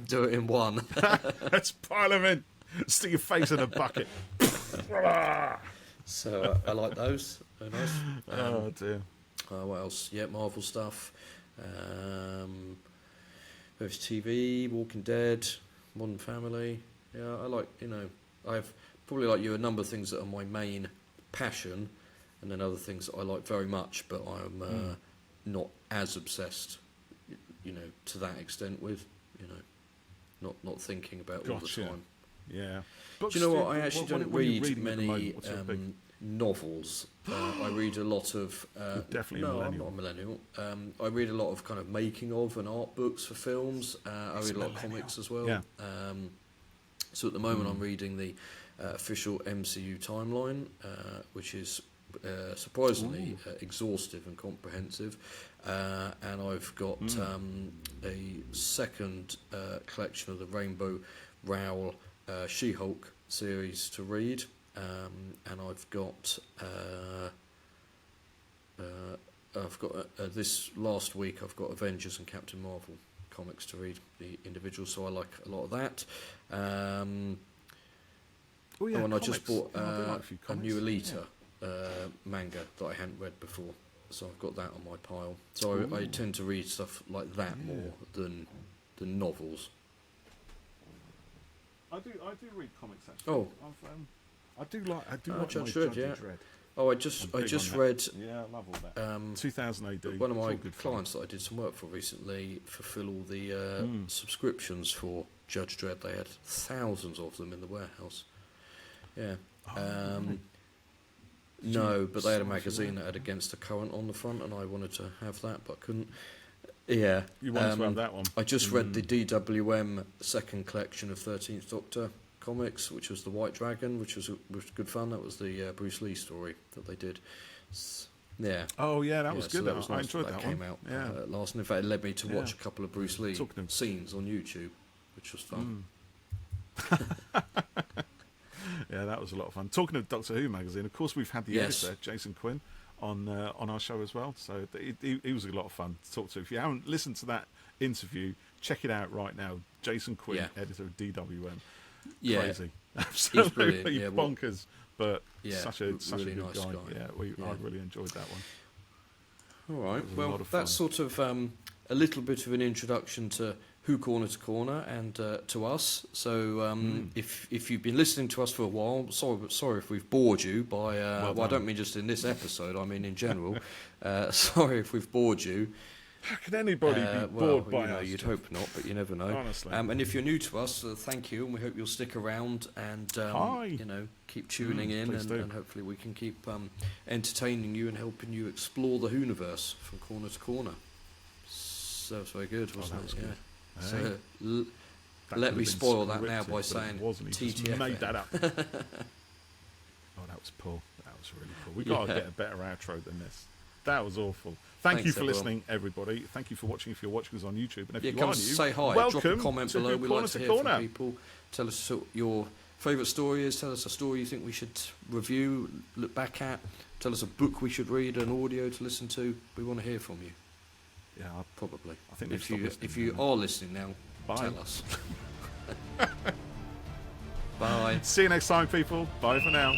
Speaker 1: do it in one.
Speaker 2: Let's pile them in. Stick your face in a bucket.
Speaker 1: So I like those. They're nice.
Speaker 2: Oh dear.
Speaker 1: What else? Yeah, Marvel stuff. There's TV, Walking Dead, Modern Family. Yeah, I like, I've probably like you a number of things that are my main passion, and then other things that I like very much, but I'm not as obsessed, to that extent with, not thinking about all the
Speaker 2: Gotcha.
Speaker 1: time.
Speaker 2: Yeah.
Speaker 1: Do you know what? I actually don't
Speaker 2: what are you
Speaker 1: read
Speaker 2: reading at the
Speaker 1: many
Speaker 2: moment? What's your big-
Speaker 1: novels. I read a lot of.
Speaker 2: definitely a
Speaker 1: no, I'm
Speaker 2: millennial.
Speaker 1: not a millennial. I read a lot of kind of making of and art books for films. I read a lot of comics as well.
Speaker 2: Yeah.
Speaker 1: So at the moment, I'm reading the official MCU timeline, which is surprisingly exhaustive and comprehensive. And I've got a second collection of the Rainbow Rowell She-Hulk series to read. And I've got this last week I've got Avengers and Captain Marvel comics to read, the individual, so I like a lot of that. And I just bought
Speaker 2: Yeah, I do like a few
Speaker 1: a
Speaker 2: comics.
Speaker 1: new Alita manga that I hadn't read before, so I've got that on my pile. So I tend to read stuff like that more than novels.
Speaker 2: I do read comics actually.
Speaker 1: Oh.
Speaker 2: I do like
Speaker 1: Judge
Speaker 2: my
Speaker 1: Dredd,
Speaker 2: Judge
Speaker 1: yeah.
Speaker 2: Dredd.
Speaker 1: Oh, I
Speaker 2: I'm
Speaker 1: just
Speaker 2: big on
Speaker 1: read
Speaker 2: that. Yeah, I love all that. 2000 AD.
Speaker 1: one of
Speaker 2: it's all
Speaker 1: my
Speaker 2: good fun.
Speaker 1: clients that I did some work for recently fulfill all the subscriptions for Judge Dredd. They had thousands of them in the warehouse. Yeah. No, but they had a magazine that had Against the Current on the front, and I wanted to have that, but couldn't. Yeah.
Speaker 2: You wanted to have that one.
Speaker 1: I just read the DWM second collection of 13th Doctor comics, which was the White Dragon, which was good fun. That was the Bruce Lee story that they did. Yeah.
Speaker 2: Oh yeah, that was
Speaker 1: So
Speaker 2: good.
Speaker 1: that was
Speaker 2: I
Speaker 1: nice
Speaker 2: enjoyed that
Speaker 1: came
Speaker 2: one.
Speaker 1: out
Speaker 2: Yeah.
Speaker 1: last, and in fact, it led me to watch a couple of Bruce Lee
Speaker 2: Talking of-
Speaker 1: scenes on YouTube, which was fun.
Speaker 2: Yeah, that was a lot of fun. Talking of Doctor Who magazine, of course, we've had the
Speaker 1: Yes.
Speaker 2: editor, Jason Quinn, on our show as well. So he was a lot of fun to talk to. If you haven't listened to that interview, check it out right now. Jason Quinn,
Speaker 1: Yeah.
Speaker 2: editor of DWM.
Speaker 1: Yeah.
Speaker 2: Crazy. Absolutely
Speaker 1: brilliant, yeah, well-
Speaker 2: bonkers, but
Speaker 1: Yeah,
Speaker 2: such a
Speaker 1: really
Speaker 2: good
Speaker 1: nice
Speaker 2: guy.
Speaker 1: guy.
Speaker 2: Yeah, I really enjoyed that one.
Speaker 1: All right.
Speaker 2: was a
Speaker 1: Well,
Speaker 2: lot of
Speaker 1: that's
Speaker 2: fun.
Speaker 1: sort of a little bit of an introduction to Who Corner to Corner and to us. So if you've been listening to us for a while, sorry if we've bored you by. Well, I
Speaker 2: done.
Speaker 1: don't mean just in this episode. I mean in general. Sorry if we've bored you.
Speaker 2: How can anybody be bored by us?
Speaker 1: You'd hope not, but you never know.
Speaker 2: Honestly.
Speaker 1: And if you're new to us, thank you, and we hope you'll stick around and keep tuning in, and hopefully we can keep entertaining you and helping you explore the Whooniverse from corner to corner. So that was very good, wasn't it?
Speaker 2: Good.
Speaker 1: So
Speaker 2: That
Speaker 1: let me spoil that
Speaker 2: scripted,
Speaker 1: now by
Speaker 2: but it
Speaker 1: saying
Speaker 2: wasn't. He just
Speaker 1: TTF.
Speaker 2: made that up. Oh, that was poor. That was really poor. We got to get a better outro than this. That was awful. Thanks you for listening, everybody. Thank you for watching. If you're watching us on YouTube, and if you
Speaker 1: come
Speaker 2: are new,
Speaker 1: say hi.
Speaker 2: welcome
Speaker 1: Drop a comment
Speaker 2: to
Speaker 1: below. We like to hear
Speaker 2: Corner.
Speaker 1: from people. Tell us what your favourite story is. Tell us a story you think we should review, look back at. Tell us a book we should read, an audio to listen to. We want to hear from you.
Speaker 2: Yeah,
Speaker 1: probably.
Speaker 2: I think
Speaker 1: if you are listening now, tell us. Bye.
Speaker 2: See you next time, people. Bye for now.